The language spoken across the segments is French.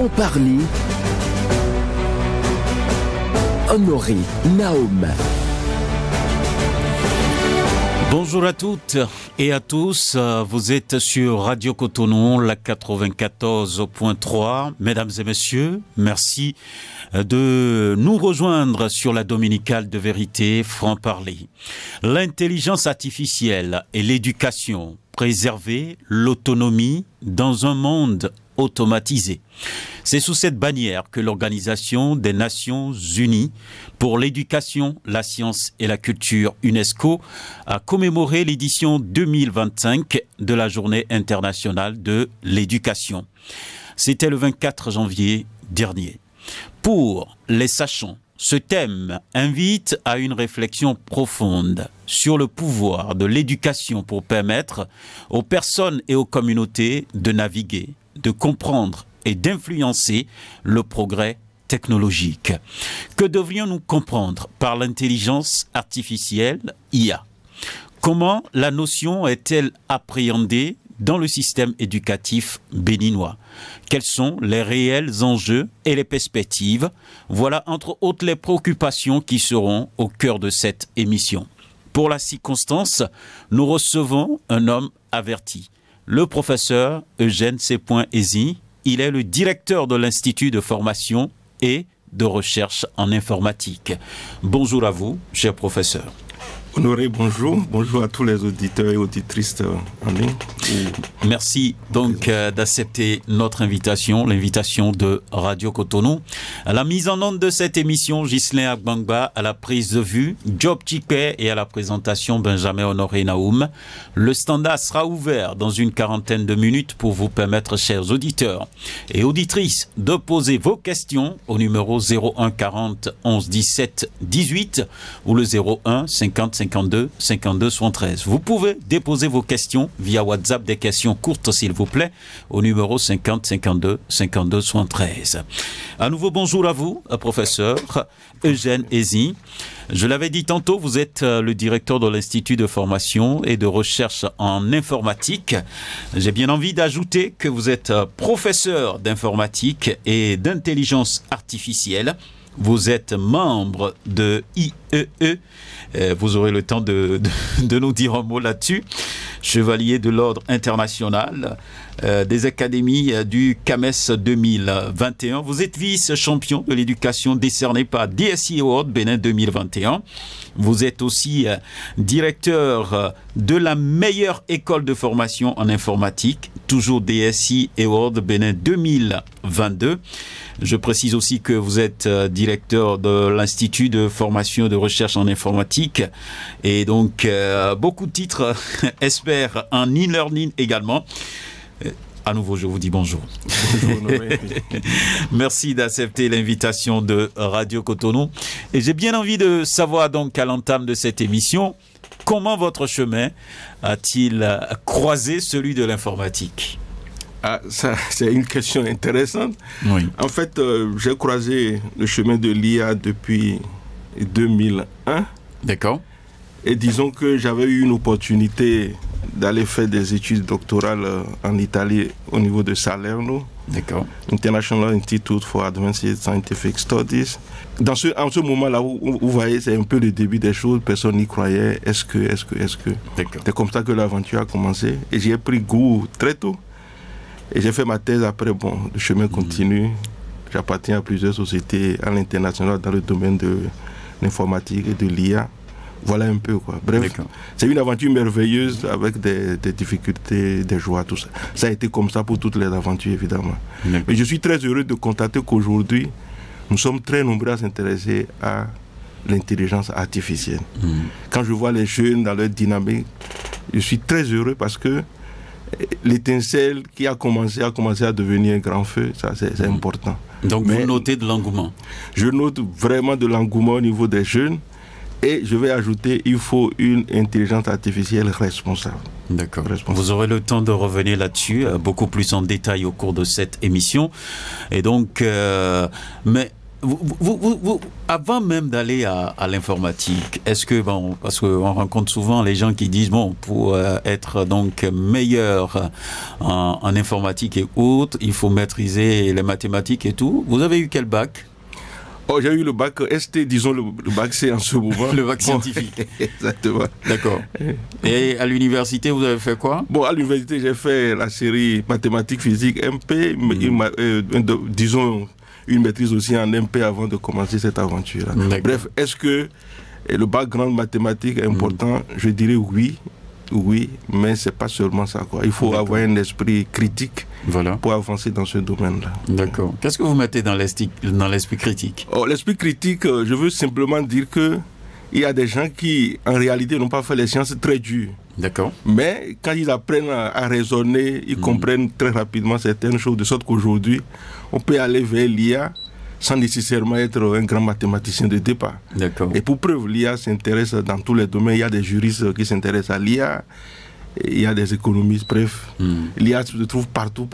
Franc-Parler, Honoré Naoum. Bonjour à toutes et à tous, vous êtes sur Radio Cotonou, la 94.3. Mesdames et messieurs, merci de nous rejoindre sur la Dominicale de Vérité Franc-Parler. L'intelligence artificielle et l'éducation, préserver l'autonomie dans un monde automatisé. C'est sous cette bannière que l'Organisation des Nations Unies pour l'éducation, la science et la culture UNESCO a commémoré l'édition 2025 de la Journée internationale de l'éducation. C'était le 24 janvier dernier. Pour les sachants, ce thème invite à une réflexion profonde sur le pouvoir de l'éducation pour permettre aux personnes et aux communautés de naviguer, de comprendre et d'influencer le progrès technologique. Que devrions-nous comprendre par l'intelligence artificielle IA? Comment la notion est-elle appréhendée dans le système éducatif béninois? Quels sont les réels enjeux et les perspectives? Voilà entre autres les préoccupations qui seront au cœur de cette émission. Pour la circonstance, nous recevons un homme averti, le professeur Eugène C. Ezi. Il est le directeur de l'Institut de formation et de recherche en informatique. Bonjour à vous, cher professeur. Honoré, bonjour. Bonjour à tous les auditeurs et auditrices en ligne. Merci donc d'accepter notre invitation, l'invitation de Radio Cotonou. À la mise en onde de cette émission, Ghislain Agbangba, à la prise de vue, Job Chike et à la présentation, Benjamin Honoré Naoum. Le standard sera ouvert dans une quarantaine de minutes pour vous permettre, chers auditeurs et auditrices, de poser vos questions au numéro 01 40 11 17 18 ou le 01 50 52 52 73. Vous pouvez déposer vos questions via WhatsApp, des questions courtes s'il vous plaît, au numéro 50 52 52 73. À nouveau, bonjour à vous, professeur Eugène Ezi. Je l'avais dit tantôt, vous êtes le directeur de l'Institut de formation et de recherche en informatique. J'ai bien envie d'ajouter que vous êtes professeur d'informatique et d'intelligence artificielle. Vous êtes membre de IEE. Vous aurez le temps de nous dire un mot là-dessus. Chevalier de l'Ordre international des académies du CAMES 2021. Vous êtes vice-champion de l'éducation décerné par DSI Award Bénin 2021. Vous êtes aussi directeur de la meilleure école de formation en informatique, toujours DSI Award Bénin 2022. Je précise aussi que vous êtes directeur de l'Institut de formation et de recherche en informatique et donc beaucoup de titres, expert en e-learning également. À nouveau, je vous dis bonjour. Bonjour. Merci d'accepter l'invitation de Radio Cotonou. Et j'ai bien envie de savoir donc à l'entame de cette émission, comment votre chemin a-t-il croisé celui de l'informatique? Ah, ça, c'est une question intéressante. Oui. En fait, j'ai croisé le chemin de l'IA depuis 2001. D'accord. Et disons que j'avais eu une opportunité d'aller faire des études doctorales en Italie au niveau de Salerno. D'accord. International Institute for Advanced Scientific Studies. En ce moment-là, vous voyez, c'est un peu le début des choses. Personne n'y croyait. Est-ce que D'accord. C'est comme ça que l'aventure a commencé. Et j'y ai pris goût très tôt. Et j'ai fait ma thèse après. Bon, le chemin continue. J'appartiens à plusieurs sociétés à l'international dans le domaine de l'informatique et de l'IA. Voilà un peu quoi. Bref, c'est une aventure merveilleuse avec des difficultés, des joies, tout ça. Ça a été comme ça pour toutes les aventures évidemment. Mais je suis très heureux de constater qu'aujourd'hui, nous sommes très nombreux à s'intéresser à l'intelligence artificielle. Quand je vois les jeunes dans leur dynamique, je suis très heureux parce que l'étincelle qui a commencé à devenir un grand feu, ça c'est important. Donc vous notez de l'engouement? Je note vraiment de l'engouement au niveau des jeunes. Et je vais ajouter, il faut une intelligence artificielle responsable. D'accord. Vous aurez le temps de revenir là-dessus, beaucoup plus en détail au cours de cette émission. Et donc, mais avant même d'aller à l'informatique, est-ce que, bon, parce qu'on rencontre souvent les gens qui disent, bon, pour être donc meilleur en informatique et autres, il faut maîtriser les mathématiques et tout. Vous avez eu quel bac? Oh, j'ai eu le bac ST, disons le bac C en ce moment. Le bac scientifique. Exactement. D'accord. Et à l'université, vous avez fait quoi? Bon, à l'université, j'ai fait la série mathématiques, physique, MP, disons une maîtrise aussi en MP avant de commencer cette aventure. Bref, est-ce que le background mathématique est important? Je dirais oui. Oui, mais c'est pas seulement ça, quoi. Il faut avoir un esprit critique pour avancer dans ce domaine-là. D'accord. Qu'est-ce que vous mettez dans l'esprit critique? Oh, l'esprit critique, je veux simplement dire que il y a des gens qui, en réalité, n'ont pas fait les sciences très dures. D'accord. Mais quand ils apprennent à raisonner, ils comprennent très rapidement certaines choses, de sorte qu'aujourd'hui, on peut aller vers l'IA sans nécessairement être un grand mathématicien de départ. D'accord. Et pour preuve, l'IA s'intéresse dans tous les domaines. Il y a des juristes qui s'intéressent à l'IA, il y a des économistes, bref. L'IA se trouve partout.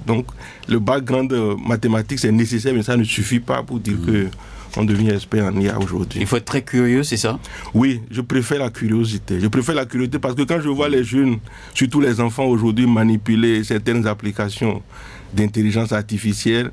Donc, le background mathématique, c'est nécessaire, mais ça ne suffit pas pour dire qu'on devient expert en IA aujourd'hui. Il faut être très curieux, c'est ça? Oui, je préfère la curiosité. Je préfère la curiosité parce que quand je vois les jeunes, surtout les enfants aujourd'hui, manipuler certaines applications d'intelligence artificielle,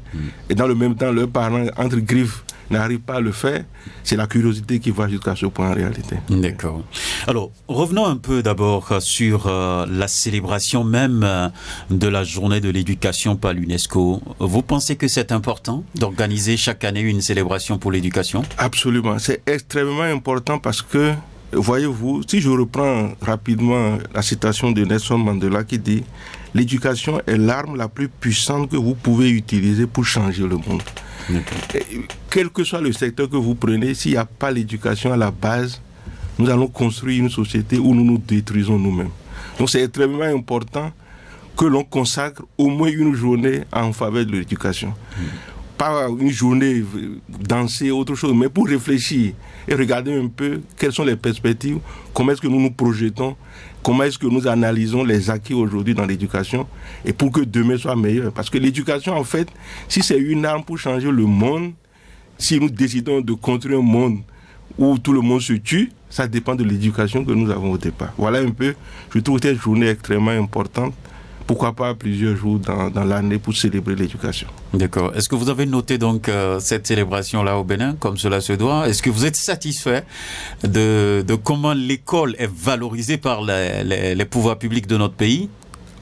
et dans le même temps, leurs parents, entre griffes, n'arrivent pas à le faire, c'est la curiosité qui va jusqu'à ce point en réalité. D'accord. Alors, revenons un peu d'abord sur la célébration même de la journée de l'éducation par l'UNESCO. Vous pensez que c'est important d'organiser chaque année une célébration pour l'éducation? Absolument. C'est extrêmement important parce que, voyez-vous, si je reprends rapidement la citation de Nelson Mandela qui dit « L'éducation est l'arme la plus puissante que vous pouvez utiliser pour changer le monde. » Quel que soit le secteur que vous prenez, s'il n'y a pas l'éducation à la base, nous allons construire une société où nous nous détruisons nous-mêmes. Donc c'est extrêmement important que l'on consacre au moins une journée en faveur de l'éducation. Pas une journée danser, autre chose, mais pour réfléchir et regarder un peu quelles sont les perspectives, comment est-ce que nous nous projetons, comment est-ce que nous analysons les acquis aujourd'hui dans l'éducation et pour que demain soit meilleur. Parce que l'éducation, en fait, si c'est une arme pour changer le monde, si nous décidons de construire un monde où tout le monde se tue, ça dépend de l'éducation que nous avons au départ. Voilà un peu, je trouve cette journée extrêmement importante. Pourquoi pas plusieurs jours dans l'année pour célébrer l'éducation. D'accord. Est-ce que vous avez noté donc cette célébration-là au Bénin, comme cela se doit? Est-ce que vous êtes satisfait de comment l'école est valorisée par les pouvoirs publics de notre pays?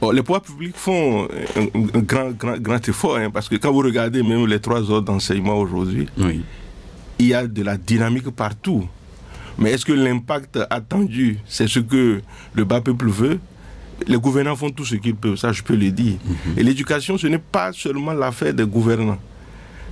Oh, les pouvoirs publics font un grand effort, hein, parce que quand vous regardez même les 3 heures d'enseignement aujourd'hui, il y a de la dynamique partout. Mais est-ce que l'impact attendu, c'est ce que le bas peuple veut? Les gouvernants font tout ce qu'ils peuvent, ça je peux le dire. Et l'éducation, ce n'est pas seulement l'affaire des gouvernants.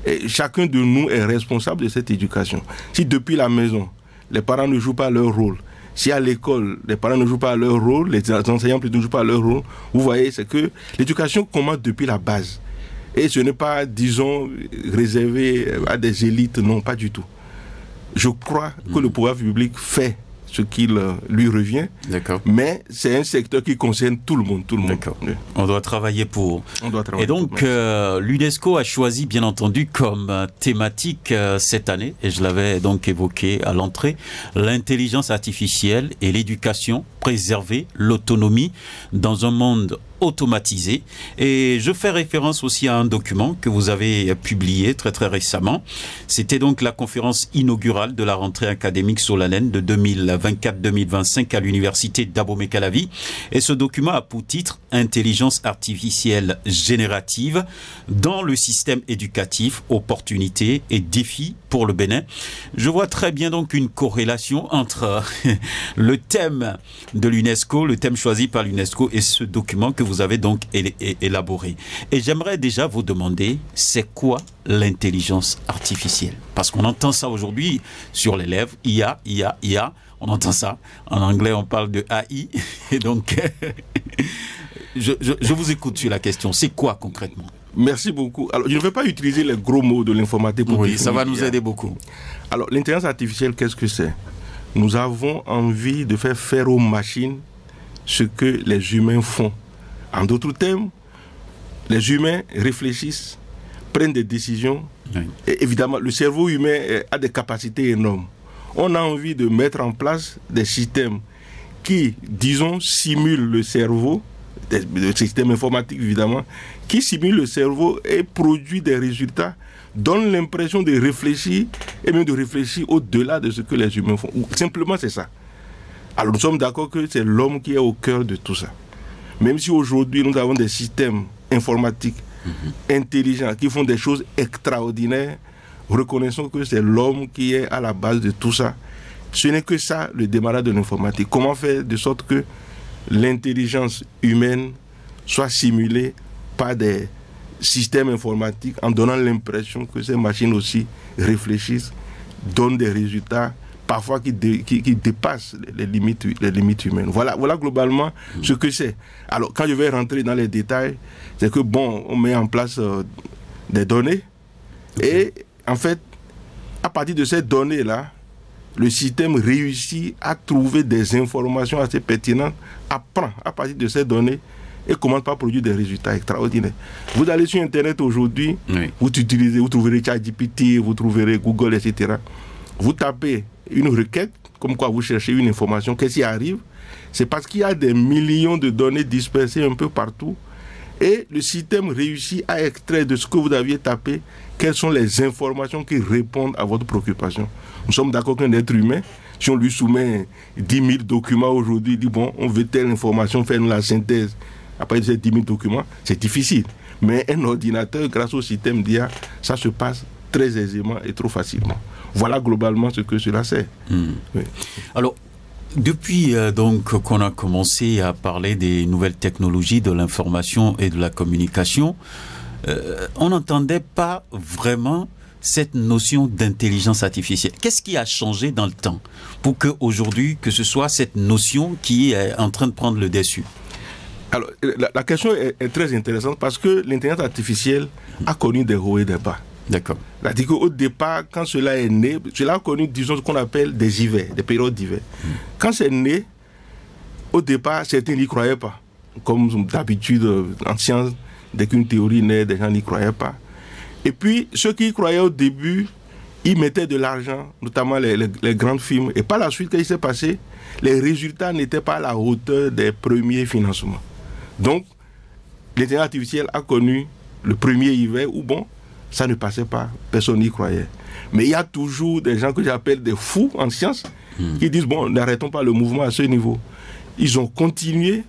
Et chacun de nous est responsable de cette éducation. Si depuis la maison, les parents ne jouent pas leur rôle, si à l'école, les parents ne jouent pas leur rôle, les enseignants ne jouent pas leur rôle, vous voyez, c'est que l'éducation commence depuis la base. Et ce n'est pas, disons, réservé à des élites, non, pas du tout. Je crois que le pouvoir public fait ce qui lui revient. Mais c'est un secteur qui concerne tout le monde. On doit travailler pour. Et donc, l'UNESCO a choisi, bien entendu, comme thématique cette année, et je l'avais donc évoqué à l'entrée, l'intelligence artificielle et l'éducation, préserver l'autonomie dans un monde automatisé. Et je fais référence aussi à un document que vous avez publié très récemment. C'était donc la conférence inaugurale de la rentrée académique solennelle de 2024-2025 à l'université d'Abomey-Calavi. Et ce document a pour titre « Intelligence artificielle générative dans le système éducatif, opportunités et défis pour le Bénin ». Je vois très bien donc une corrélation entre le thème de l'UNESCO, le thème choisi par l'UNESCO et ce document que vous avez donc élaboré. Et j'aimerais déjà vous demander, c'est quoi l'intelligence artificielle? Parce qu'on entend ça aujourd'hui sur les lèvres, IA, on entend ça. En anglais, on parle de AI. Et donc, je vous écoute sur la question. C'est quoi concrètement? Merci beaucoup. Alors, je ne vais pas utiliser les gros mots de l'informatique pour ça va nous aider beaucoup. Alors, l'intelligence artificielle, qu'est-ce que c'est? Nous avons envie de faire aux machines ce que les humains font. En d'autres termes, les humains réfléchissent, prennent des décisions Oui. Et évidemment, le cerveau humain a des capacités énormes. On a envie de mettre en place des systèmes qui, disons, simulent le cerveau, des systèmes informatiques évidemment, qui simulent le cerveau et produisent des résultats, donnent l'impression de réfléchir et même de réfléchir au-delà de ce que les humains font. Simplement, c'est ça. Alors nous sommes d'accord que c'est l'homme qui est au cœur de tout ça. Même si aujourd'hui nous avons des systèmes informatiques intelligents qui font des choses extraordinaires, reconnaissons que c'est l'homme qui est à la base de tout ça. Ce n'est que ça le démarrage de l'informatique. Comment faire de sorte que l'intelligence humaine soit simulée par des systèmes informatiques en donnant l'impression que ces machines aussi réfléchissent, donnent des résultats parfois qui dépassent les limites humaines. Voilà globalement ce que c'est. Alors quand je vais rentrer dans les détails, c'est que bon, on met en place des données et en fait, à partir de ces données-là, le système réussit à trouver des informations assez pertinentes, apprend à partir de ces données et commence par produire des résultats extraordinaires. Vous allez sur Internet aujourd'hui, oui. Vous trouverez ChatGPT, vous trouverez Google, etc. Vous tapez une requête, comme quoi vous cherchez une information, qu'est-ce qui arrive? C'est parce qu'il y a des millions de données dispersées un peu partout et le système réussit à extraire de ce que vous aviez tapé quelles sont les informations qui répondent à votre préoccupation. Nous sommes d'accord qu'un être humain, si on lui soumet 10 000 documents aujourd'hui, il dit bon, on veut telle information, faire la synthèse. Après ces 10 000 documents, c'est difficile. Mais un ordinateur, grâce au système d'IA, ça se passe très aisément et trop facilement. Voilà globalement ce que cela sert. Oui. Alors, depuis donc qu'on a commencé à parler des nouvelles technologies de l'information et de la communication, on n'entendait pas vraiment cette notion d'intelligence artificielle. Qu'est-ce qui a changé dans le temps pour qu'aujourd'hui, que ce soit cette notion qui est en train de prendre le dessus? Alors, la question est très intéressante parce que l'intelligence artificielle a connu des hauts et des bas. D'accord. C'est-à-dire qu'au départ, quand cela est né, cela a connu, disons, ce qu'on appelle des hivers, des périodes d'hiver. Quand c'est né, au départ, certains n'y croyaient pas. Comme d'habitude, en science, dès qu'une théorie naît, des gens n'y croyaient pas. Et puis, ceux qui y croyaient au début, ils mettaient de l'argent, notamment les grandes firmes. Et par la suite, qu'est-ce qui s'est passé? Les résultats n'étaient pas à la hauteur des premiers financements. Donc, l'intelligence artificielle a connu le premier hiver où, bon, ça ne passait pas, personne n'y croyait. Mais il y a toujours des gens que j'appelle des fous en science qui disent, bon, n'arrêtons pas le mouvement à ce niveau. Ils ont continué,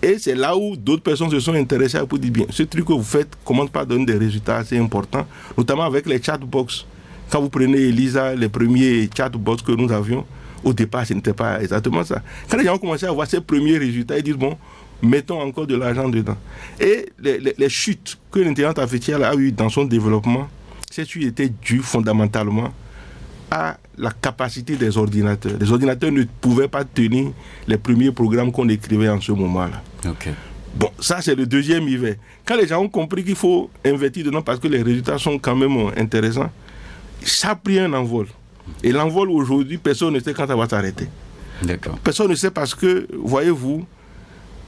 et c'est là où d'autres personnes se sont intéressées pour dire, bien, ce truc que vous faites commence par donner des résultats assez importants, notamment avec les chatbox. Quand vous prenez Elisa, les premiers chatbox que nous avions, au départ, ce n'était pas exactement ça. Quand les gens ont commencé à voir ces premiers résultats, ils disent, bon, mettons encore de l'argent dedans. Et les chutes que l'intelligence artificielle a eues dans son développement, ces chutes étaient dues fondamentalement à la capacité des ordinateurs. Les ordinateurs ne pouvaient pas tenir les premiers programmes qu'on écrivait en ce moment-là. Okay. Bon, ça c'est le deuxième hiver. Quand les gens ont compris qu'il faut investir dedans parce que les résultats sont quand même intéressants, ça a pris un envol. Et l'envol aujourd'hui, personne ne sait quand ça va s'arrêter. D'accord. Personne ne sait parce que, voyez-vous,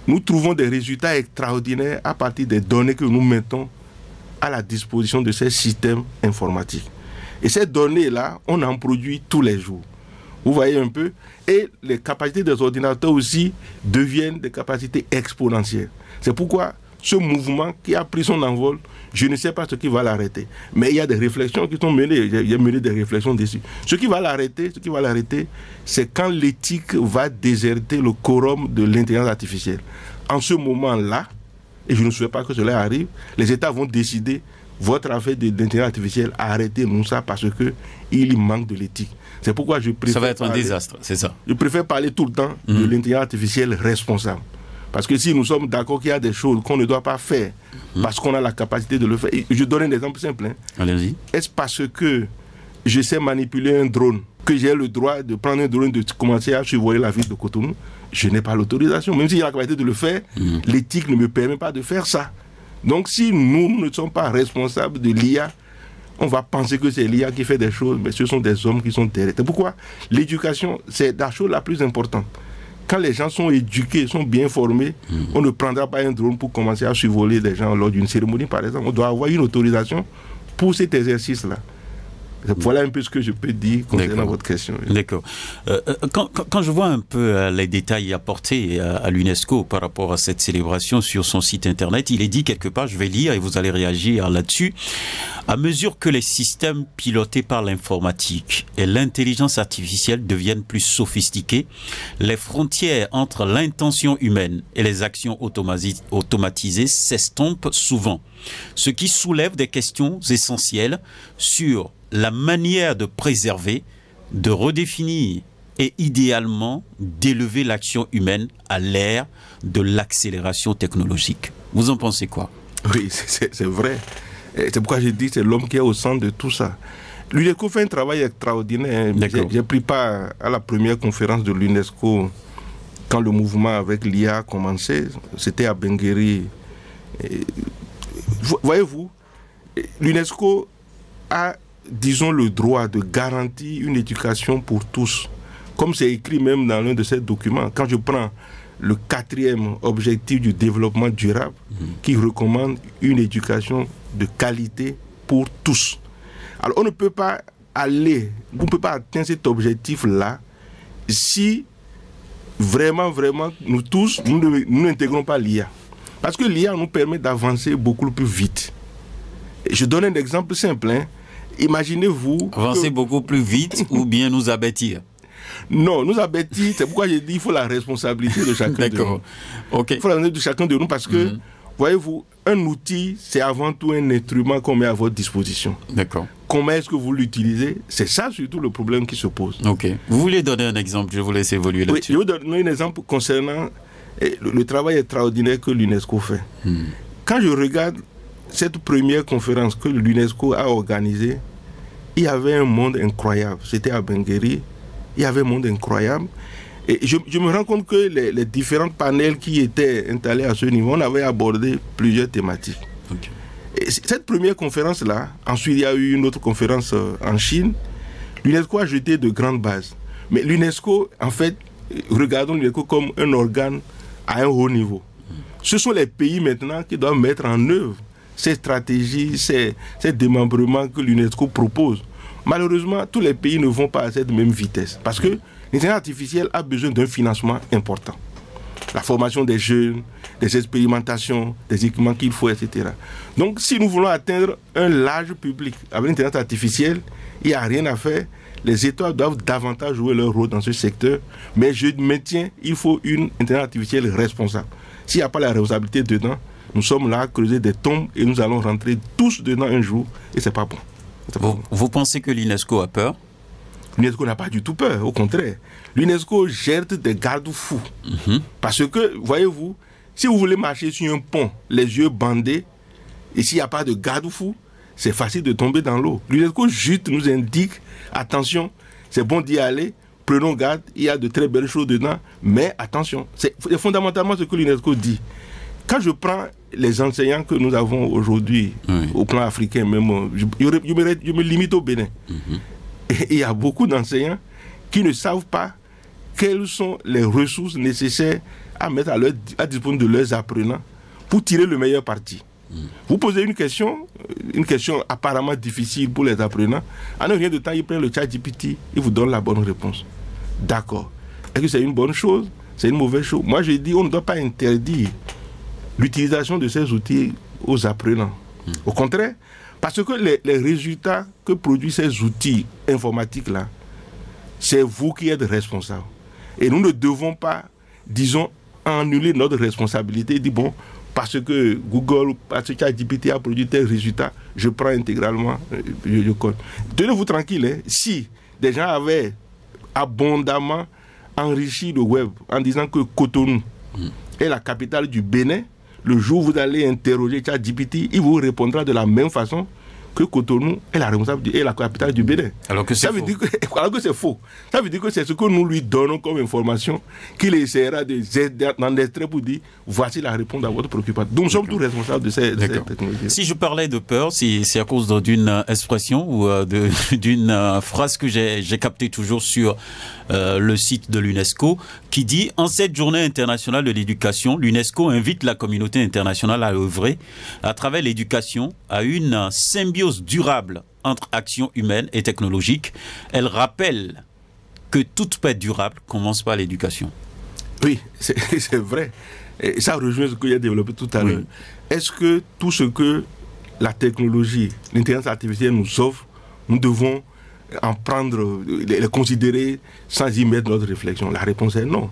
nous trouvons des résultats extraordinaires à partir des données que nous mettons à la disposition de ces systèmes informatiques. Et ces données-là, on en produit tous les jours. Vous voyez un peu? Et les capacités des ordinateurs aussi deviennent des capacités exponentielles. C'est pourquoi ce mouvement qui a pris son envol, je ne sais pas ce qui va l'arrêter. Mais il y a des réflexions qui sont menées. Il y a mené des réflexions dessus. Ce qui va l'arrêter, c'est quand l'éthique va déserter le quorum de l'intelligence artificielle. En ce moment-là, et je ne souhaite pas que cela arrive, les États vont décider votre affaire d'intelligence artificielle, arrêtez-nous ça parce qu'il manque de l'éthique. C'est pourquoi je préfère... Ça va être un désastre, c'est ça. Je préfère parler tout le temps de l'intelligence artificielle responsable. Parce que si nous sommes d'accord qu'il y a des choses qu'on ne doit pas faire parce qu'on a la capacité de le faire. Et je donne un exemple simple. Allez-y. Est-ce parce que je sais manipuler un drone que j'ai le droit de prendre un drone et de commencer à survoler la ville de Cotonou? Je n'ai pas l'autorisation. Même si j'ai la capacité de le faire, l'éthique ne me permet pas de faire ça. Donc si nous ne sommes pas responsables de l'IA, on va penser que c'est l'IA qui fait des choses, mais ce sont des hommes qui sont derrière. C'est pourquoi l'éducation, c'est la chose la plus importante. Quand les gens sont éduqués, sont bien formés, on ne prendra pas un drone pour commencer à survoler des gens lors d'une cérémonie, par exemple. On doit avoir une autorisation pour cet exercice-là. Voilà un peu ce que je peux dire concernant votre question. D'accord. Quand je vois un peu les détails apportés à l'UNESCO par rapport à cette célébration sur son site internet, il est dit quelque part, je vais lire et vous allez réagir là-dessus, à mesure que les systèmes pilotés par l'informatique et l'intelligence artificielle deviennent plus sophistiqués, les frontières entre l'intention humaine et les actions automatisées s'estompent souvent, ce qui soulève des questions essentielles sur la manière de préserver, de redéfinir et idéalement d'élever l'action humaine à l'ère de l'accélération technologique. Vous en pensez quoi? Oui, c'est vrai. C'est pourquoi je dis que c'est l'homme qui est au centre de tout ça. L'UNESCO fait un travail extraordinaire. J'ai pris part à la première conférence de l'UNESCO quand le mouvement avec l'IA a commencé. C'était à Bengueri. Voyez-vous, l'UNESCO a, disons, le droit de garantir une éducation pour tous. Comme c'est écrit même dans l'un de ces documents. Quand je prends le 4e objectif du développement durable, qui recommande une éducation de qualité pour tous. Alors on ne peut pas vous ne pouvez pas atteindre cet objectif-là si vraiment, nous tous, nous n'intégrons pas l'IA. Parce que l'IA nous permet d'avancer beaucoup plus vite. Et je donne un exemple simple. Imaginez-vous... Avancer beaucoup plus vite ou bien nous abêtir? Non, nous abêtir, c'est pourquoi j'ai dit qu'il faut la responsabilité de chacun de nous. Okay. Il faut la responsabilité de chacun de nous parce que, voyez-vous, un outil, c'est avant tout un instrument qu'on met à votre disposition. D'accord. Comment est-ce que vous l'utilisez? C'est ça surtout le problème qui se pose. Ok. Vous voulez donner un exemple? Je vous laisse évoluer là-dessus. Oui, je vais vous donner un exemple concernant le travail extraordinaire que l'UNESCO fait. Quand je regarde cette première conférence que l'UNESCO a organisée, il y avait un monde incroyable. C'était à Bengueri. Il y avait un monde incroyable. Et je me rends compte que les différents panels qui étaient installés à ce niveau, on avait abordé plusieurs thématiques. Okay. Et cette première conférence-là, ensuite il y a eu une autre conférence en Chine, l'UNESCO a jeté de grandes bases. Mais l'UNESCO, en fait, regardons l'UNESCO comme un organe à un haut niveau. Ce sont les pays maintenant qui doivent mettre en œuvre ces stratégies, ces démembrements que l'UNESCO propose. Malheureusement, tous les pays ne vont pas à cette même vitesse parce que l'intelligence artificielle a besoin d'un financement important. La formation des jeunes, des expérimentations, des équipements qu'il faut, etc. Donc, si nous voulons atteindre un large public avec l'intelligence artificielle, il n'y a rien à faire. Les États doivent davantage jouer leur rôle dans ce secteur. Mais je maintiens, il faut une intelligence artificielle responsable. S'il n'y a pas la responsabilité dedans, nous sommes là à creuser des tombes et nous allons rentrer tous dedans un jour et ce n'est pas bon. Vous pensez que l'UNESCO a peur? L'UNESCO n'a pas du tout peur, au contraire. L'UNESCO jette des garde-fous. Parce que, voyez-vous, si vous voulez marcher sur un pont, les yeux bandés, et s'il n'y a pas de garde-fou, c'est facile de tomber dans l'eau. L'UNESCO juste nous indique, attention, c'est bon d'y aller, prenons garde, il y a de très belles choses dedans, mais attention. C'est fondamentalement ce que l'UNESCO dit. Quand je prends les enseignants que nous avons aujourd'hui, au plan africain même, je me limite au Bénin. Et il y a beaucoup d'enseignants qui ne savent pas quelles sont les ressources nécessaires à mettre à disposition de leurs apprenants pour tirer le meilleur parti. Vous posez une question apparemment difficile pour les apprenants, en un rien de temps, ils prennent le ChatGPT, ils vous donnent la bonne réponse. D'accord. Est-ce que c'est une bonne chose? C'est une mauvaise chose? Moi, je dis, on ne doit pas interdire l'utilisation de ces outils aux apprenants. Au contraire, parce que les résultats que produisent ces outils informatiques-là, c'est vous qui êtes responsable. Et nous ne devons pas, disons, annuler notre responsabilité et dire, bon, parce que Google, parce que ChatGPT a produit tel résultat, je prends intégralement, je code. Tenez-vous tranquille, hein, si des gens avaient abondamment enrichi le web en disant que Cotonou est la capitale du Bénin, le jour où vous allez interroger ChatGPT, il vous répondra de la même façon que Cotonou est la capitale du Bénin. Alors que c'est faux. Ça veut dire que c'est ce que nous lui donnons comme information qu'il essaiera d'en extraire pour dire voici la réponse à votre préoccupation. Donc nous sommes tous responsables de ces technologies. Si je parlais de peur, c'est à cause d'une expression ou d'une phrase que j'ai captée toujours sur le site de l'UNESCO qui dit « En cette journée internationale de l'éducation, l'UNESCO invite la communauté internationale à œuvrer à travers l'éducation à une symbiose symbiose durable entre action humaine et technologique. Elle rappelle que toute paix durable commence par l'éducation. Oui, c'est vrai. Et ça rejoint ce que j'ai développé tout à l'heure. Oui. Est-ce que tout ce que la technologie, l'intelligence artificielle nous offre, nous devons en prendre, les considérer sans y mettre notre réflexion? La réponse est non.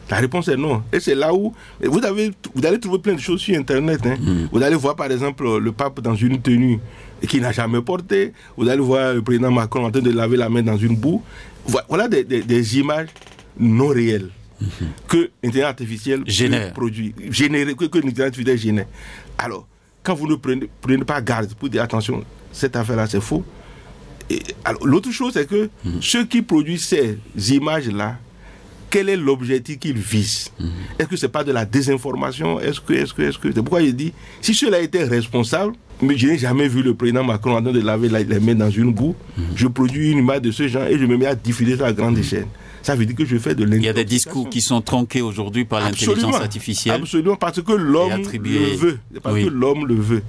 La réponse est non. Et c'est là où vous allez trouver plein de choses sur Internet. Hein. Vous allez voir par exemple le pape dans une tenue qu'il n'a jamais portée. Vous allez voir le président Macron en train de laver la main dans une boue. Voilà des images non réelles que l'intelligence artificielle produit, que l'intelligence artificielle génère. Alors, quand vous ne prenez pas garde pour dire attention, cette affaire-là c'est faux. Alors, l'autre chose c'est que ceux qui produisent ces images-là, quel est l'objectif qu'ils visent? Est-ce que ce n'est pas de la désinformation? Est-ce que c'est pourquoi je dis, si cela était responsable, mais je n'ai jamais vu le président Macron en train de laver les mains dans une boue. Je produis une image de ce genre et je me mets à diffuser ça à grande échelle. Ça veut dire que je fais de l'intoxication. Il y a des discours qui sont tronqués aujourd'hui par l'intelligence artificielle. Absolument, parce que l'homme le veut. Parce que l'homme le veut.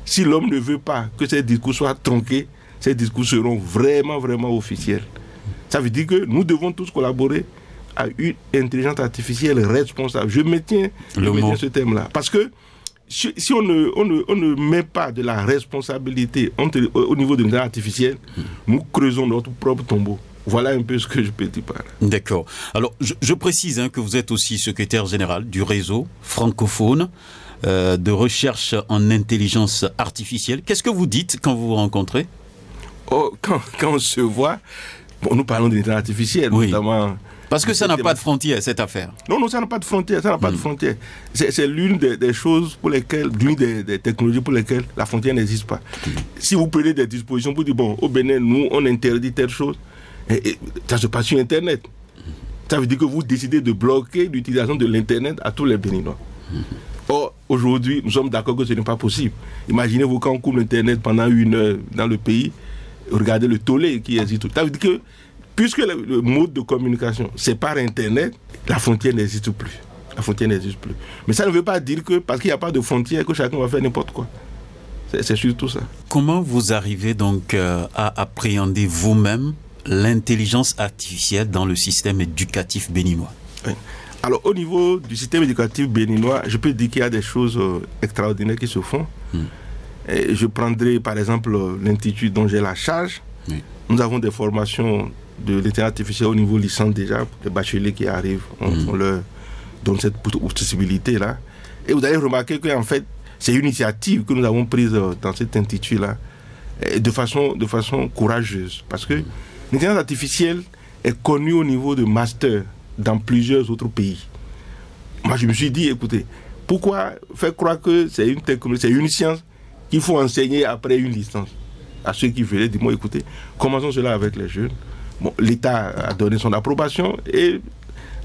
Si l'homme ne veut pas que ces discours soient tronqués, ces discours seront vraiment, vraiment officiels. Ça veut dire que nous devons tous collaborer à une intelligence artificielle responsable. Je maintiens ce thème-là. Parce que si on ne met pas de la responsabilité au niveau de l'intelligence artificielle, nous creusons notre propre tombeau. Voilà un peu ce que je peux dire par là. D'accord. Alors, je précise que vous êtes aussi secrétaire général du réseau francophone de recherche en intelligence artificielle. Qu'est-ce que vous dites quand vous vous rencontrez? Quand on se voit, nous parlons d'intelligence artificielle, notamment... Parce que ça n'a pas de frontière, cette affaire. Non, ça n'a pas de frontière. Ça n'a pas de frontière. C'est l'une des choses pour lesquelles, l'une des technologies pour lesquelles la frontière n'existe pas. Si vous prenez des dispositions pour dire, bon, au Bénin, nous, on interdit telle chose, et ça se passe sur Internet. Ça veut dire que vous décidez de bloquer l'utilisation de l'Internet à tous les Béninois. Or, aujourd'hui, nous sommes d'accord que ce n'est pas possible. Imaginez-vous quand on coupe l'Internet pendant 1 heure dans le pays, regardez le tollé qui existe. Ça veut dire que puisque le mode de communication, c'est par Internet, la frontière n'existe plus. La frontière n'existe plus. Mais ça ne veut pas dire que, parce qu'il n'y a pas de frontière, que chacun va faire n'importe quoi. C'est surtout ça. Comment vous arrivez donc à appréhender vous-même l'intelligence artificielle dans le système éducatif béninois? Oui. Alors, au niveau du système éducatif béninois, je peux dire qu'il y a des choses extraordinaires qui se font. Et je prendrai par exemple l'Institut dont j'ai la charge. Oui. Nous avons des formations de l'intelligence artificielle au niveau licence déjà, les bacheliers qui arrivent, on leur donne cette possibilité-là. Et vous allez remarquer qu'en fait, c'est une initiative que nous avons prise dans cet institut-là, de façon courageuse. Parce que l'intelligence artificielle est connue au niveau de master dans plusieurs autres pays. Moi, je me suis dit, écoutez, pourquoi faire croire que c'est une technologie, c'est une science qu'il faut enseigner après une licence? À ceux qui veulent, dis-moi, écoutez, commençons cela avec les jeunes. Bon, l'État a donné son approbation et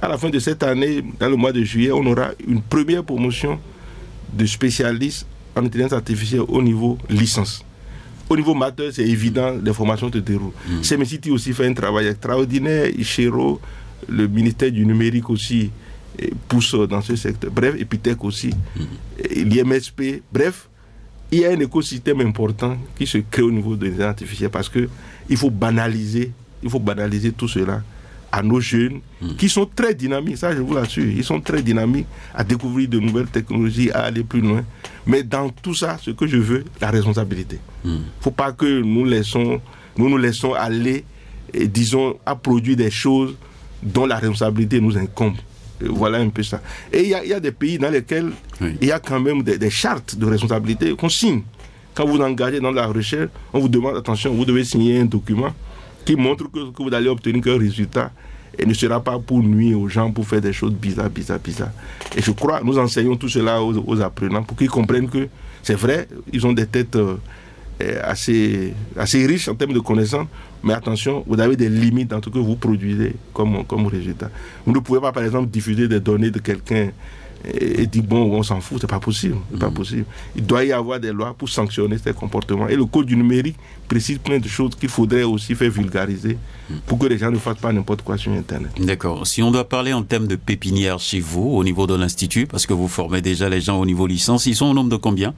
à la fin de cette année, dans le mois de juillet, on aura une première promotion de spécialistes en intelligence artificielle au niveau licence. Au niveau master, c'est évident, les formations se déroulent. CMCT aussi fait un travail extraordinaire, Ichero, le ministère du numérique aussi pousse dans ce secteur. Bref, Epitech aussi, l'IMSP, bref. Il y a un écosystème important qui se crée au niveau de l'intelligence artificielle parce qu'il faut banaliser tout cela à nos jeunes qui sont très dynamiques, ça je vous l'assure, ils sont très dynamiques à découvrir de nouvelles technologies, à aller plus loin. Mais dans tout ça, ce que je veux, la responsabilité. Il ne faut pas que nous nous laissons aller, et, disons, à produire des choses dont la responsabilité nous incombe. Voilà un peu ça. Et il y a des pays dans lesquels il y a quand même des chartes de responsabilité qu'on signe. Quand vous engagez dans la recherche, on vous demande, attention, vous devez signer un document qui montre que vous allez obtenir qu'un résultat et ne sera pas pour nuire aux gens, pour faire des choses bizarres. Et je crois, nous enseignons tout cela aux apprenants pour qu'ils comprennent que c'est vrai, ils ont des têtes assez riches en termes de connaissances, mais attention, vous avez des limites dans ce que vous produisez comme résultat. Vous ne pouvez pas, par exemple, diffuser des données de quelqu'un et dire, bon, on s'en fout, c'est pas possible. Il doit y avoir des lois pour sanctionner ces comportements. Et le code du numérique précise plein de choses qu'il faudrait aussi faire vulgariser pour que les gens ne fassent pas n'importe quoi sur Internet. D'accord. Si on doit parler en termes de pépinière chez vous, au niveau de l'Institut, parce que vous formez déjà les gens au niveau licence, ils sont au nombre de combien?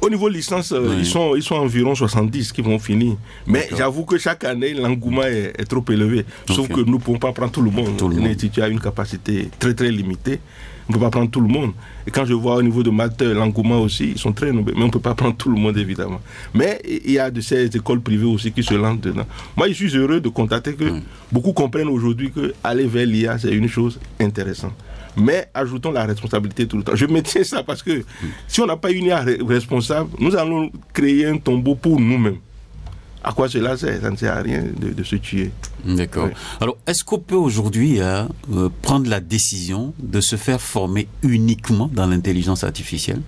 Au niveau licence, ils sont environ 70 qui vont finir. Mais j'avoue que chaque année, l'engouement est trop élevé. Sauf que nous ne pouvons pas prendre tout le monde. L'Institut a une capacité très très limitée. On ne peut pas prendre tout le monde. Et quand je vois au niveau de maths, l'engouement aussi, ils sont très nombreux. Mais on ne peut pas prendre tout le monde, évidemment. Mais il y a de ces écoles privées aussi qui se lancent dedans. Moi, je suis heureux de constater que beaucoup comprennent aujourd'hui qu'aller vers l'IA, c'est une chose intéressante. Mais ajoutons la responsabilité tout le temps. Je maintiens ça parce que si on n'a pas une IA responsable, nous allons créer un tombeau pour nous-mêmes. À quoi cela sert? Ça ne sert à rien de se tuer. D'accord. Oui. Alors, est-ce qu'on peut aujourd'hui prendre la décision de se faire former uniquement dans l'intelligence artificielle?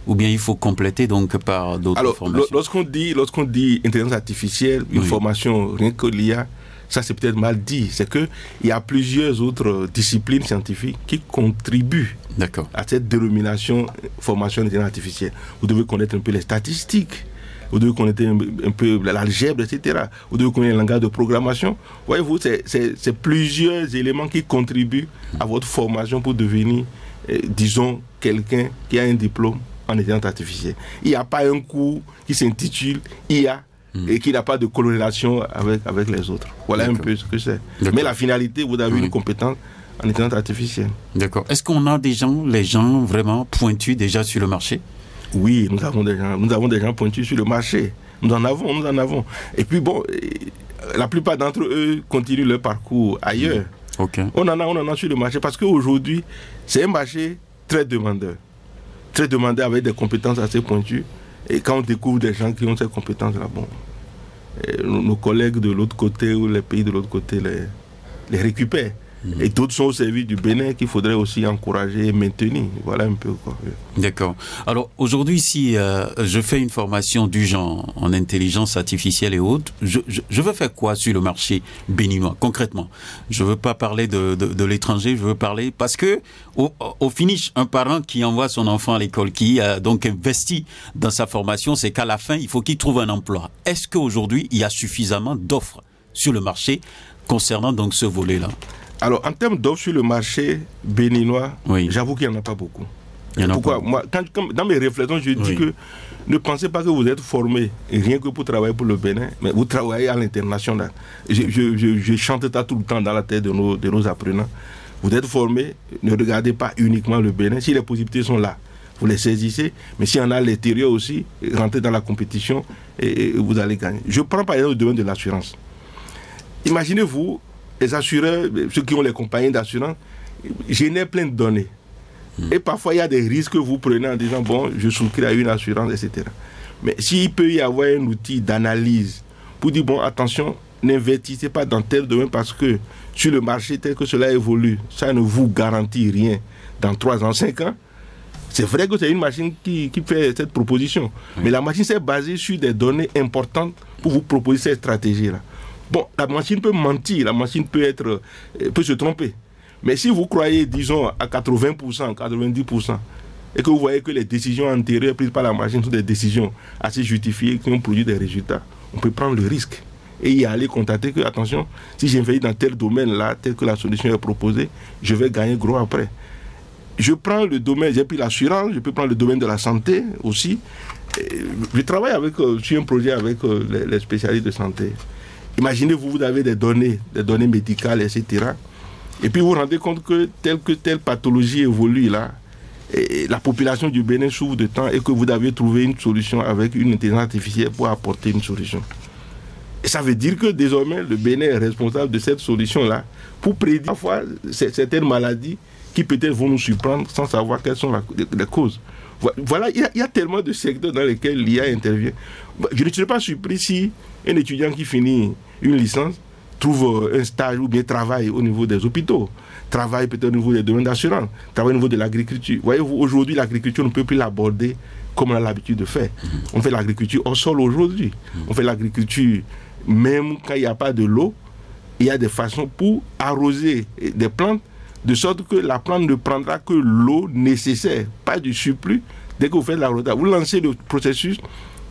Ou bien il faut compléter donc par d'autres formations? Lorsqu'on dit intelligence artificielle, une formation rien que l'IA, ça c'est peut-être mal dit. C'est qu'il y a plusieurs autres disciplines scientifiques qui contribuent à cette dénomination formation d'intelligence artificielle. Vous devez connaître un peu les statistiques. Vous devez connaître un peu l'algèbre, etc. Vous devez connaître le langage de programmation. Voyez-vous, c'est plusieurs éléments qui contribuent à votre formation pour devenir, disons, quelqu'un qui a un diplôme en intelligence artificielle. Il n'y a pas un cours qui s'intitule IA et qui n'a pas de corrélation avec les autres. Voilà un peu ce que c'est. Mais la finalité, vous avez une compétence en intelligence artificielle. D'accord. Est-ce qu'on a les gens vraiment pointus déjà sur le marché? Oui, nous avons des gens pointus sur le marché. Nous en avons. Et puis bon, la plupart d'entre eux continuent leur parcours ailleurs. On en a sur le marché parce qu'aujourd'hui, c'est un marché très demandeur. Très demandeur avec des compétences assez pointues. Et quand on découvre des gens qui ont ces compétences-là, bon, nos collègues de l'autre côté ou les pays de l'autre côté les récupèrent. Et d'autres sont au service du Bénin qu'il faudrait aussi encourager et maintenir. Voilà un peu quoi. D'accord. Alors aujourd'hui, si je fais une formation du genre en intelligence artificielle et autres, je veux faire quoi sur le marché béninois concrètement? Je ne veux pas parler de l'étranger, je veux parler parce que au finish, un parent qui envoie son enfant à l'école, qui a donc investi dans sa formation, c'est qu'à la fin, il faut qu'il trouve un emploi. Est-ce qu'aujourd'hui, il y a suffisamment d'offres sur le marché concernant donc ce volet-là? Alors, en termes d'offres sur le marché béninois, j'avoue qu'il n'y en a pas beaucoup. Pourquoi? Moi, dans mes réflexions, je dis que ne pensez pas que vous êtes formé rien que pour travailler pour le Bénin, mais vous travaillez à l'international. Je chante ça tout le temps dans la tête de nos apprenants. Vous êtes formé, ne regardez pas uniquement le Bénin. Si les possibilités sont là, vous les saisissez, mais s'il y en a à l'intérieur aussi, rentrez dans la compétition et vous allez gagner. Je prends par exemple le domaine de l'assurance. Imaginez-vous, les assureurs, ceux qui ont les compagnies d'assurance, génèrent plein de données. Et parfois, il y a des risques que vous prenez en disant, bon, je souscris à une assurance, etc. Mais s'il peut y avoir un outil d'analyse pour dire, bon, attention, n'investissez pas dans tel domaine parce que sur le marché tel que cela évolue, ça ne vous garantit rien dans 3 ans, 5 ans. C'est vrai que c'est une machine qui fait cette proposition. Mais la machine s'est basée sur des données importantes pour vous proposer cette stratégie-là. Bon, la machine peut mentir, la machine peut se tromper. Mais si vous croyez, disons, à 80%, 90%, et que vous voyez que les décisions antérieures prises par la machine sont des décisions assez justifiées, qui ont produit des résultats, on peut prendre le risque et y aller constater que, attention, si j'investis dans tel domaine-là, tel que la solution est proposée, je vais gagner gros après. Je prends le domaine, j'ai pris l'assurance, je peux prendre le domaine de la santé aussi. Je travaille sur un projet avec les spécialistes de santé. Imaginez-vous, vous avez des données médicales, etc. Et puis vous vous rendez compte que telle pathologie évolue là, et la population du Bénin souffre de temps et que vous avez trouvé une solution avec une intelligence artificielle pour apporter une solution. Et ça veut dire que désormais, le Bénin est responsable de cette solution-là pour prédire parfois certaines maladies qui peut-être vont nous surprendre sans savoir quelles sont les causes. Voilà, il y a tellement de secteurs dans lesquels l'IA intervient. Je ne serais pas surpris si un étudiant qui finit une licence trouve un stage ou bien travaille au niveau des hôpitaux, travaille peut-être au niveau des domaines d'assurance, travaille au niveau de l'agriculture. Voyez-vous, aujourd'hui, l'agriculture ne peut plus l'aborder comme on a l'habitude de faire. On fait l'agriculture au sol aujourd'hui. On fait l'agriculture même quand il n'y a pas de l'eau. Il y a des façons pour arroser des plantes de sorte que la plante ne prendra que l'eau nécessaire, pas du surplus. Dès que vous faites l'arrosage, vous lancez le processus,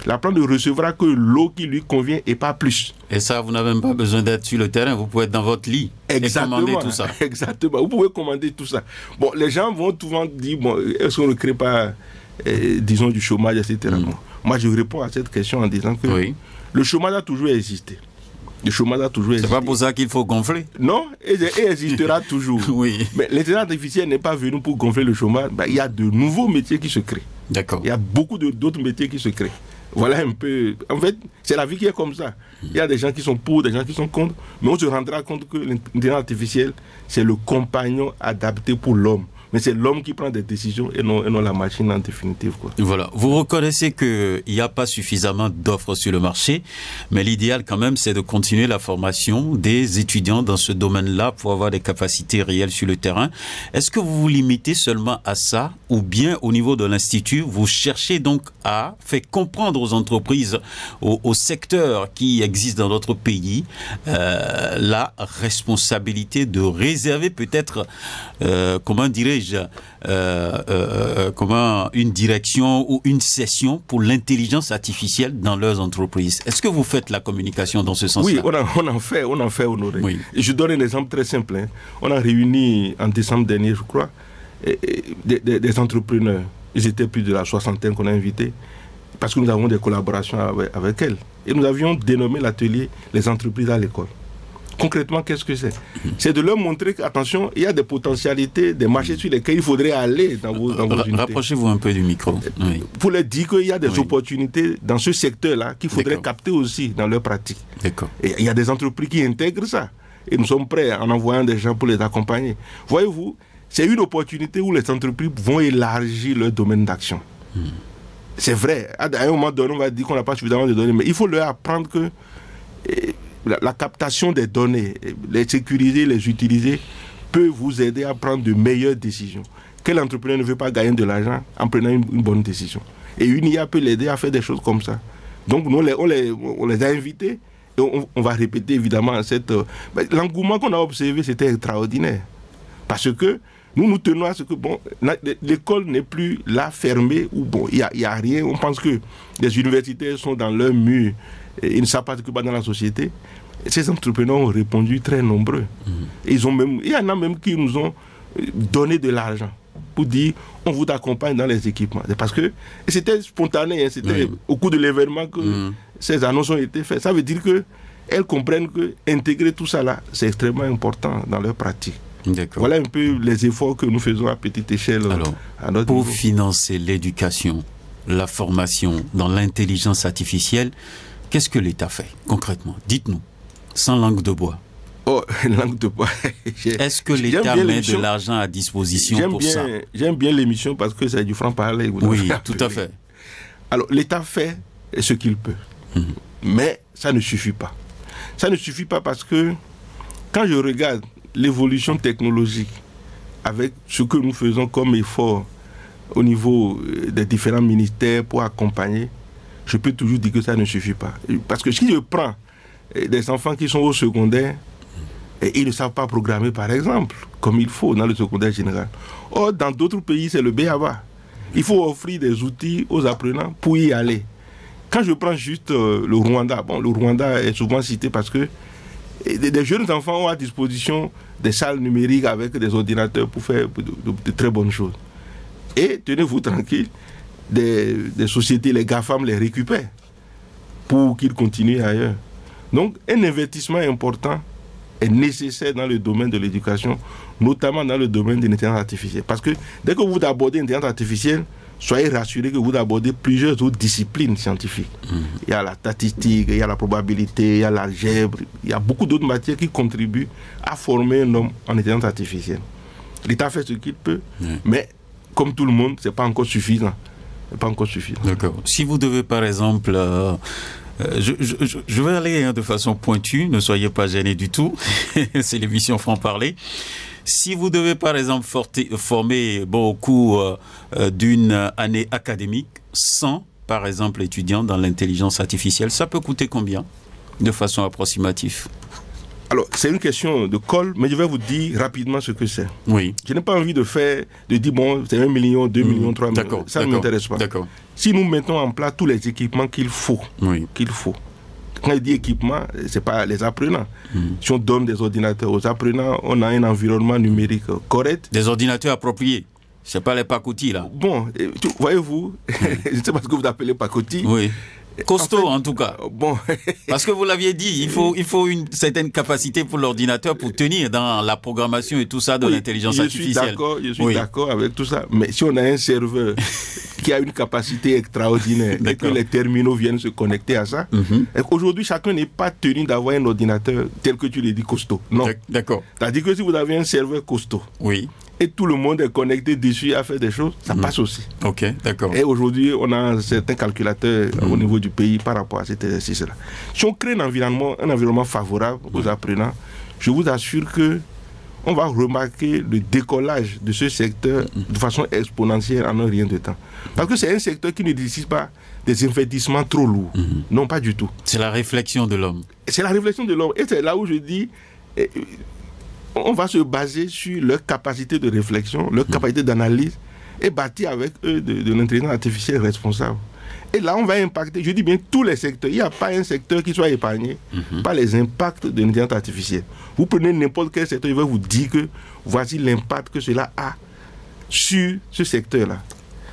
la plante ne recevra que l'eau qui lui convient et pas plus. Et ça, vous n'avez même pas besoin d'être sur le terrain, vous pouvez être dans votre lit et commander tout ça. Exactement, vous pouvez commander tout ça. Bon, les gens vont souvent dire, bon, est-ce qu'on ne crée pas disons, du chômage, etc. Moi, je réponds à cette question en disant que le chômage a toujours existé. Le chômage a toujours existé. C'est pas pour ça qu'il faut gonfler. Non, et existera toujours. Mais l'intelligence artificielle n'est pas venue pour gonfler le chômage. Il y a de nouveaux métiers qui se créent. D'accord. Il y a beaucoup d'autres métiers qui se créent. Voilà un peu. En fait, c'est la vie qui est comme ça. Il y a des gens qui sont pour, des gens qui sont contre. Mais on se rendra compte que l'intelligence artificielle, c'est le compagnon adapté pour l'homme. Mais c'est l'homme qui prend des décisions et non la machine en définitive, quoi. Voilà. Vous reconnaissez qu'il n'y a pas suffisamment d'offres sur le marché, mais l'idéal quand même, c'est de continuer la formation des étudiants dans ce domaine-là pour avoir des capacités réelles sur le terrain. Est-ce que vous vous limitez seulement à ça ou bien au niveau de l'Institut, vous cherchez donc à faire comprendre aux entreprises, aux secteurs qui existent dans notre pays, la responsabilité de réserver peut-être, comment dirais-je, une direction ou une session pour l'intelligence artificielle dans leurs entreprises. Est-ce que vous faites la communication dans ce sens-là? Oui, on en fait, Honoré. Oui. Je donne un exemple très simple. Hein. On a réuni en décembre dernier, je crois, des entrepreneurs. Ils étaient plus de la soixantaine qu'on a invités parce que nous avons des collaborations avec elles. Et nous avions dénommé l'atelier « Les entreprises à l'école ». Concrètement, qu'est-ce que c'est? C'est de leur montrer qu'attention, il y a des potentialités, des marchés sur lesquels il faudrait aller dans vos unités. Rapprochez-vous un peu du micro. Oui. Pour leur dire qu'il y a des opportunités dans ce secteur-là qu'il faudrait capter aussi dans leur pratique. D'accord. Et il y a des entreprises qui intègrent ça. Et nous sommes prêts en envoyant des gens pour les accompagner. Voyez-vous, c'est une opportunité où les entreprises vont élargir leur domaine d'action. C'est vrai. À un moment donné, on va dire qu'on n'a pas suffisamment de données, mais il faut leur apprendre que la captation des données, les sécuriser, les utiliser, peut vous aider à prendre de meilleures décisions. Quel entrepreneur ne veut pas gagner de l'argent en prenant une bonne décision? Et une IA peut l'aider à faire des choses comme ça. Donc nous, on les a invités et on va répéter évidemment l'engouement qu'on a observé, c'était extraordinaire. Parce que nous tenons à ce que l'école n'est plus là fermée où il n'y a rien. On pense que les universités sont dans leur mur et ils ne savent pas ce qui va dans la société. Et ces entrepreneurs ont répondu très nombreux. Et il y en a même qui nous ont donné de l'argent pour dire on vous accompagne dans les équipements. Parce que c'était spontané, c'était au cours de l'événement que ces annonces ont été faites. Ça veut dire qu'elles comprennent qu'intégrer tout ça là, c'est extrêmement important dans leur pratique. Voilà un peu les efforts que nous faisons à petite échelle. Alors, à notre pour niveau. financer l'éducation, la formation dans l'intelligence artificielle, qu'est-ce que l'État fait concrètement? Dites-nous, sans langue de bois. Oh, langue de bois. Est-ce que l'État met de l'argent à disposition pour ça? J'aime bien l'émission parce que c'est du franc-parler. Oui, tout à fait. Alors, l'État fait ce qu'il peut. Mais ça ne suffit pas. Ça ne suffit pas parce que quand je regarde l'évolution technologique avec ce que nous faisons comme effort au niveau des différents ministères pour accompagner, je peux toujours dire que ça ne suffit pas. Parce que si je prends des enfants qui sont au secondaire et ils ne savent pas programmer, par exemple, comme il faut dans le secondaire général. Or, dans d'autres pays, c'est le b.a.-ba. Il faut offrir des outils aux apprenants pour y aller. Quand je prends juste le Rwanda, le Rwanda est souvent cité parce que des jeunes enfants ont à disposition des salles numériques avec des ordinateurs pour faire de très bonnes choses. Et tenez-vous tranquille, des sociétés, les GAFAM les récupèrent pour qu'ils continuent ailleurs. Donc, un investissement important est nécessaire dans le domaine de l'éducation, notamment dans le domaine de l'intelligence artificielle. Parce que dès que vous abordez l'intelligence artificielle, soyez rassurés que vous abordez plusieurs autres disciplines scientifiques. Il y a la statistique, il y a la probabilité, il y a l'algèbre, il y a beaucoup d'autres matières qui contribuent à former un homme en intelligence artificielle. L'État fait ce qu'il peut, mais comme tout le monde, ce n'est pas encore suffisant. D'accord. Si vous devez, par exemple, je vais aller de façon pointue, ne soyez pas gênés du tout, c'est l'émission Franc-Parler. Si vous devez, par exemple, former au cours d'une année académique 100, par exemple, étudiants dans l'intelligence artificielle, ça peut coûter combien, de façon approximative? Alors, c'est une question de colle, mais je vais vous dire rapidement ce que c'est. Oui. Je n'ai pas envie de dire, c'est 1 million, 2 millions, 3 millions. Ça ne m'intéresse pas. D'accord. Si nous mettons en place tous les équipements qu'il faut, quand je dis équipement, ce n'est pas les apprenants. Si on donne des ordinateurs aux apprenants, on a un environnement numérique correct. Des ordinateurs appropriés. C'est pas les pacotis, là. Bon, voyez-vous, je ne sais pas ce que vous appelez pacotis. Oui. Costaud, en tout cas. Bon. Parce que vous l'aviez dit, il faut une certaine capacité pour l'ordinateur pour tenir dans la programmation et tout ça de l'intelligence artificielle. Je suis d'accord avec tout ça. Mais si on a un serveur qui a une capacité extraordinaire et que les terminaux viennent se connecter à ça, aujourd'hui, chacun n'est pas tenu d'avoir un ordinateur tel que tu l'as dit, costaud. Non. D'accord. C'est-à-dire que si vous avez un serveur costaud, et tout le monde est connecté dessus à faire des choses, ça passe aussi. Ok, d'accord. Et aujourd'hui, on a certains calculateurs au niveau du pays par rapport à cet exercice-là. Si on crée un environnement favorable aux apprenants, je vous assure que on va remarquer le décollage de ce secteur de façon exponentielle en un rien de temps. Parce que c'est un secteur qui ne nécessite pas des investissements trop lourds. Non, pas du tout. C'est la réflexion de l'homme. C'est la réflexion de l'homme. Et c'est là où je dis... on va se baser sur leur capacité de réflexion, leur capacité d'analyse et bâtir avec eux de l'intelligence artificielle responsable. Et là, on va impacter, je dis bien, tous les secteurs. Il n'y a pas un secteur qui soit épargné par les impacts de l'intelligence artificielle. Vous prenez n'importe quel secteur, je vais vous dire que voici l'impact que cela a sur ce secteur-là.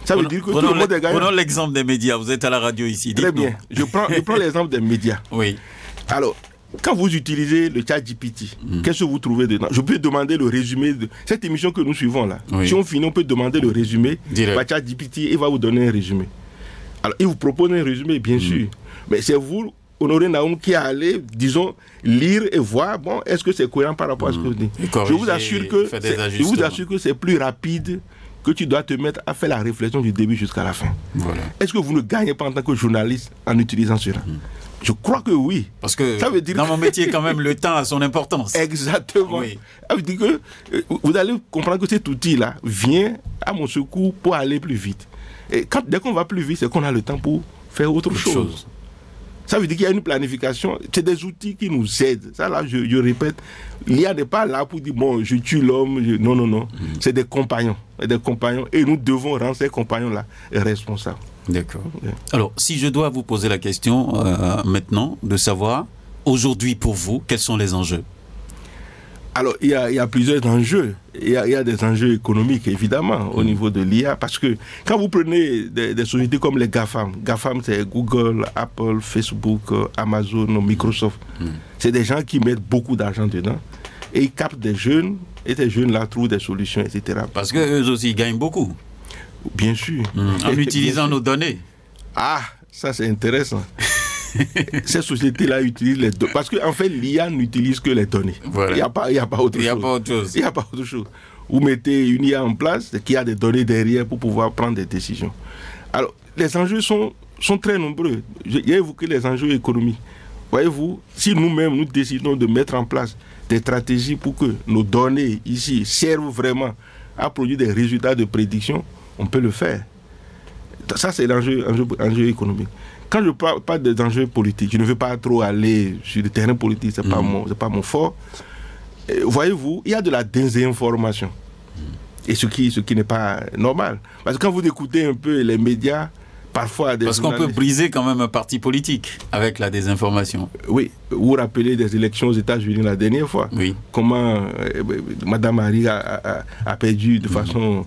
Ça veut dire que tout le monde est gagnant. Prenons l'exemple des médias. Vous êtes à la radio ici. Très bien. Je prends l'exemple des médias. Oui. Alors, quand vous utilisez le ChatGPT, qu'est-ce que vous trouvez dedans? Je peux demander le résumé de cette émission que nous suivons là. Si on finit, on peut demander le résumé. ChatGPT, il va vous donner un résumé. Alors, il vous propose un résumé, bien sûr. Mais c'est vous, Honoré Naoum, qui allez, disons, lire et voir, bon, est-ce que c'est cohérent par rapport à ce que vous dites? Je vous assure que c'est plus rapide que tu dois te mettre à faire la réflexion du début jusqu'à la fin. Voilà. Est-ce que vous ne gagnez pas en tant que journaliste en utilisant cela? Je crois que oui. Parce que ça veut dire dans mon métier, quand même, le temps a son importance. Exactement. Oui. Ça veut dire que vous allez comprendre que cet outil-là vient à mon secours pour aller plus vite. Et dès qu'on va plus vite, c'est qu'on a le temps pour faire autre chose. Ça veut dire qu'il y a une planification. C'est des outils qui nous aident. Ça, là, je répète, l'IA n'est pas là pour dire, bon, je tue l'homme. Non, non, non. C'est des compagnons. Et nous devons rendre ces compagnons-là responsables. D'accord. Alors, si je dois vous poser la question maintenant, de savoir, aujourd'hui pour vous, quels sont les enjeux? Alors, il y a plusieurs enjeux. Il y a des enjeux économiques, évidemment, au niveau de l'IA, parce que quand vous prenez des sociétés comme les GAFAM, c'est Google, Apple, Facebook, Amazon, Microsoft, c'est des gens qui mettent beaucoup d'argent dedans, et ils captent des jeunes, et ces jeunes-là trouvent des solutions, etc. Parce qu'eux aussi, ils gagnent beaucoup. Bien sûr. En utilisant nos données. Ah, ça c'est intéressant. Ces sociétés-là utilisent les données. Parce qu'en fait, l'IA n'utilise que les données. Voilà. Il n'y a pas autre chose. Il n'y a pas autre chose. Vous mettez une IA en place qui a des données derrière pour pouvoir prendre des décisions. Alors, les enjeux sont très nombreux. J'ai évoqué les enjeux économiques. Voyez-vous, si nous-mêmes, nous décidons de mettre en place des stratégies pour que nos données ici servent vraiment à produire des résultats de prédiction, on peut le faire. Ça, c'est l'enjeu économique. Quand je parle des enjeux politiques, je ne veux pas trop aller sur le terrain politique, ce n'est pas mon fort. Voyez-vous, il y a de la désinformation. Et ce qui n'est pas normal. Parce que quand vous écoutez un peu les médias, parfois... Parce qu'on peut briser quand même un parti politique avec la désinformation. Oui, vous vous rappelez des élections aux États-Unis la dernière fois. Oui. Comment Mme Harris a perdu de façon...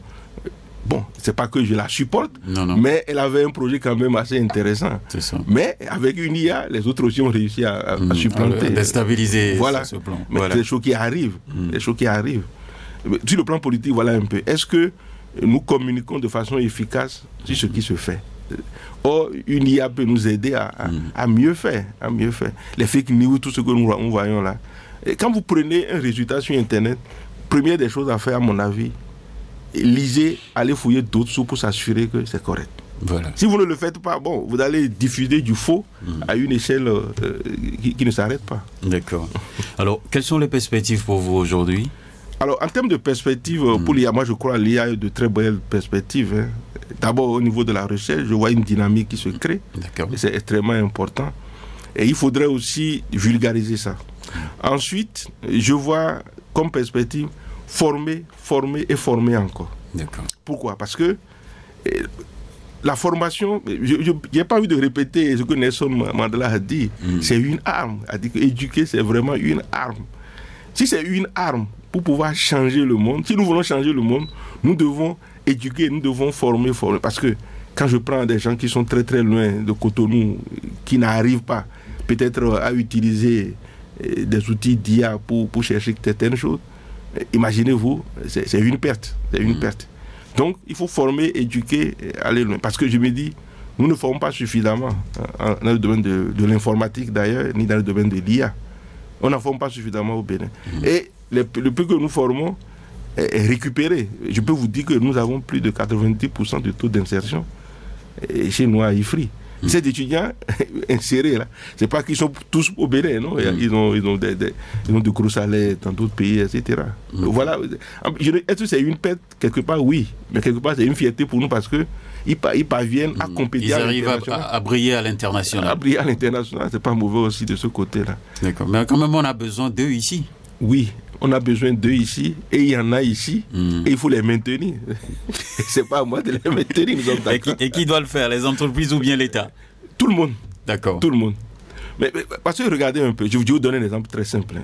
Bon, c'est pas que je la supporte, mais elle avait un projet quand même assez intéressant. C'est ça. Mais avec une IA, les autres aussi ont réussi à supplanter. Déstabiliser ce plan. Mais c'est des choses qui arrivent. Des choses qui arrivent. Sur le plan politique, voilà un peu. Est-ce que nous communiquons de façon efficace sur ce qui se fait? Or, une IA peut nous aider à mieux faire. Les fake news, tout ce que nous voyons là. Et quand vous prenez un résultat sur Internet, première des choses à faire, à mon avis, lisez, allez fouiller d'autres sources pour s'assurer que c'est correct. Voilà. Si vous ne le faites pas, bon, vous allez diffuser du faux à une échelle qui ne s'arrête pas. D'accord. Alors, quelles sont les perspectives pour vous aujourd'hui? Alors, en termes de perspectives, pour l'IA, moi je crois qu'il y a de très belles perspectives. Hein. D'abord, au niveau de la recherche, je vois une dynamique qui se crée. C'est extrêmement important. Et il faudrait aussi vulgariser ça. Ensuite, je vois comme perspective former et former encore. Pourquoi? Parce que la formation, je n'ai pas envie de répéter ce que Nelson Mandela a dit, c'est une arme. A dit qu'éduquer, c'est vraiment une arme. Si c'est une arme pour pouvoir changer le monde, si nous voulons changer le monde, nous devons éduquer, nous devons former. Parce que quand je prends des gens qui sont très très loin de Cotonou, qui n'arrivent pas peut-être à utiliser des outils d'IA pour chercher certaines choses, imaginez-vous, c'est une perte. C'est une perte. Donc, il faut former, éduquer, aller loin. Parce que je me dis, nous ne formons pas suffisamment dans le domaine de l'informatique d'ailleurs, ni dans le domaine de l'IA. On n'en forme pas suffisamment au Bénin. Et le peu que nous formons est récupéré. Je peux vous dire que nous avons plus de 90% de taux d'insertion chez nous à Ifri. Ces étudiants insérés là, c'est pas qu'ils sont tous au Bénin, non? Ils ont de gros salaires dans d'autres pays, etc. Voilà. Est-ce que c'est une perte quelque part? Oui, mais quelque part c'est une fierté pour nous parce que ils parviennent à compétir. Ils arrivent à briller à l'international. À briller à l'international, c'est pas mauvais aussi de ce côté-là. D'accord. Mais quand même, on a besoin d'eux ici. Oui. On a besoin d'eux ici, et il y en a ici, et il faut les maintenir. C'est pas à moi de les maintenir, nous sommes d'accord. Et qui doit le faire, les entreprises ou bien l'État? Tout le monde. D'accord. Tout le monde. Mais parce que regardez un peu, je vais vous donner un exemple très simple.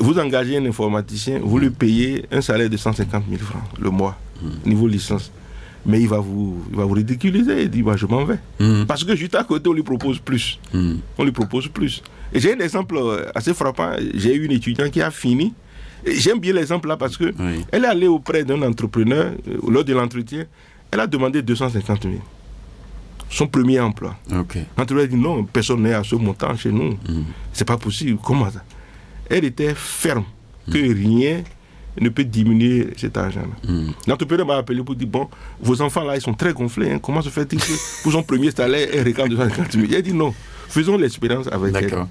Vous engagez un informaticien, vous lui payez un salaire de 150 000 francs le mois, niveau licence. Mais il va vous ridiculiser, il dit bah, je m'en vais. Parce que juste à côté, on lui propose plus. On lui propose plus. Et j'ai un exemple assez frappant. J'ai eu une étudiante qui a fini. J'aime bien l'exemple là parce que elle est allée auprès d'un entrepreneur lors de l'entretien. Elle a demandé 250 000. Son premier emploi. L'entrepreneur a dit non, personne n'est à ce montant chez nous. C'est pas possible. Comment ça? Elle était ferme que rien ne peut diminuer cet argent-là. L'entrepreneur m'a appelé pour dire bon, vos enfants là, ils sont très gonflés. Hein. Comment se fait-il que pour son premier salaire, elle réclame 250 000? Il a dit non, faisons l'expérience avec elle.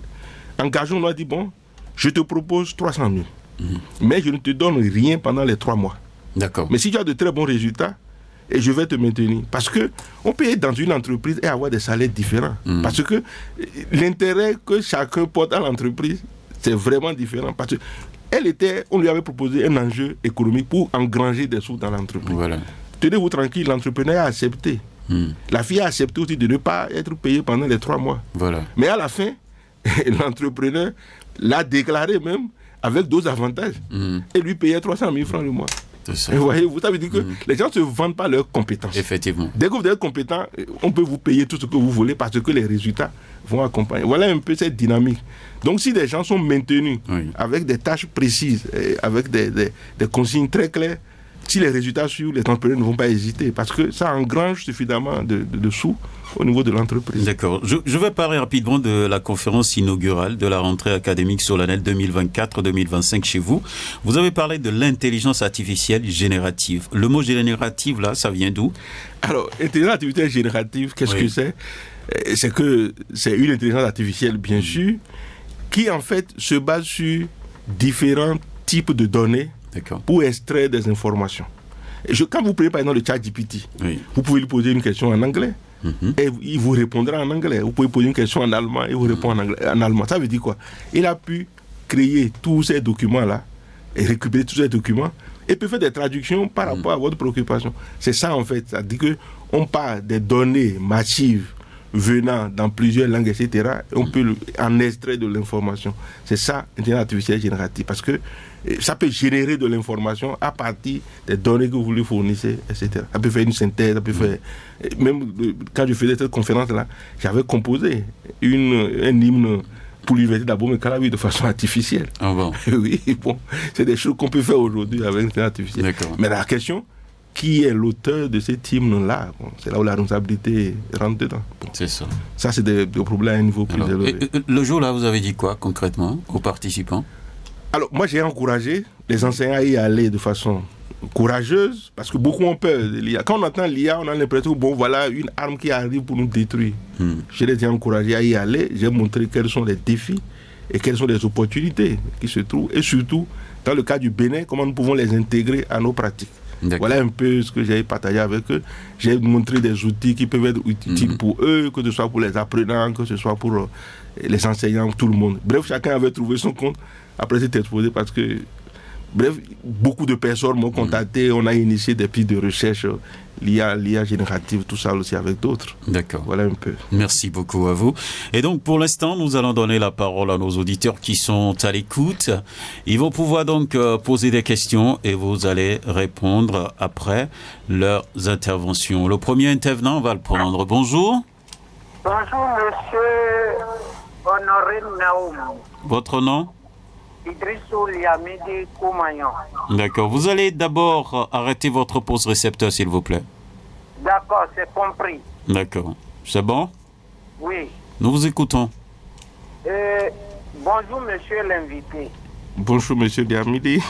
Engageons-nous, a dit bon, je te propose 300 000. Mais je ne te donne rien pendant les 3 mois. Mais si tu as de très bons résultats, et je vais te maintenir. Parce qu'on peut être dans une entreprise et avoir des salaires différents. Parce que l'intérêt que chacun porte à l'entreprise, c'est vraiment différent. Parce que on lui avait proposé un enjeu économique pour engranger des sous dans l'entreprise. Tenez-vous tranquille, l'entrepreneur a accepté. La fille a accepté aussi de ne pas être payée pendant les 3 mois. Mais à la fin, l'entrepreneur l'a déclaré même avec d'autres avantages. Et lui payait 300 000 francs le mois. Vous voyez, vous savez dire que les gens ne se vendent pas leurs compétences. Effectivement. Dès que vous êtes compétent, on peut vous payer tout ce que vous voulez parce que les résultats vont accompagner. Voilà un peu cette dynamique. Donc si des gens sont maintenus avec des tâches précises, avec des consignes très claires, si les résultats suivent, les entrepreneurs ne vont pas hésiter parce que ça engrange suffisamment de sous au niveau de l'entreprise. D'accord. Je vais parler rapidement de la conférence inaugurale de la rentrée académique solennelle 2024-2025 chez vous. Vous avez parlé de l'intelligence artificielle générative. Le mot générative, là, ça vient d'où? Alors, intelligence artificielle générative, qu'est-ce que c'est? C'est que c'est une intelligence artificielle, bien sûr, qui en fait se base sur différents types de données pour extraire des informations. Quand vous prenez par exemple le ChatGPT, vous pouvez lui poser une question en anglais. Et il vous répondra en anglais. Vous pouvez poser une question en allemand et il vous répond en allemand. Ça veut dire quoi? Il a pu créer tous ces documents-là et récupérer tous ces documents et peut faire des traductions par rapport à votre préoccupation. C'est ça en fait. Ça dit qu'on parle des données massives venant dans plusieurs langues, etc. Et on peut en extraire de l'information. C'est ça, l'intelligence artificielle générative. Parce que ça peut générer de l'information à partir des données que vous lui fournissez, etc. Ça peut faire une synthèse, ça peut faire... Même quand je faisais cette conférence-là, j'avais composé un hymne pour l'université d'Abomey-Calavi de façon artificielle. Ah bon? Oui, bon, c'est des choses qu'on peut faire aujourd'hui avec l'intelligence artificielle. Mais la question, qui est l'auteur de cet hymne-là? C'est là où la responsabilité rentre dedans. C'est ça. Ça, c'est des problèmes à un niveau plus élevé. Le jour-là, vous avez dit quoi concrètement aux participants? Alors, moi, j'ai encouragé les enseignants à y aller de façon courageuse, parce que beaucoup ont peur de l'IA. Quand on entend l'IA, on a l'impression que bon, voilà une arme qui arrive pour nous détruire. Je les ai encouragés à y aller. J'ai montré quels sont les défis et quelles sont les opportunités qui se trouvent. Et surtout, dans le cas du Bénin, comment nous pouvons les intégrer à nos pratiques. Voilà un peu ce que j'ai partagé avec eux. J'ai montré des outils qui peuvent être utiles pour eux, que ce soit pour les apprenants, que ce soit pour les enseignants, tout le monde. Bref, chacun avait trouvé son compte après s'être exposé parce que Bref, beaucoup de personnes m'ont contacté, on a initié des pistes de recherche, l'IA générative, tout ça aussi avec d'autres. D'accord. Voilà un peu. Merci beaucoup à vous. Et donc, pour l'instant, nous allons donner la parole à nos auditeurs qui sont à l'écoute. Ils vont pouvoir donc poser des questions et vous allez répondre après leurs interventions. Le premier intervenant va le prendre. Bonjour. Bonjour, monsieur Honoré Naoum. Votre nom? Idrissou Liamidi Koumayon. D'accord. Vous allez d'abord arrêter votre pause récepteur, s'il vous plaît. D'accord, c'est compris. D'accord. C'est bon? Oui. Nous vous écoutons. Bonjour, monsieur l'invité. Bonjour, monsieur Liamidi.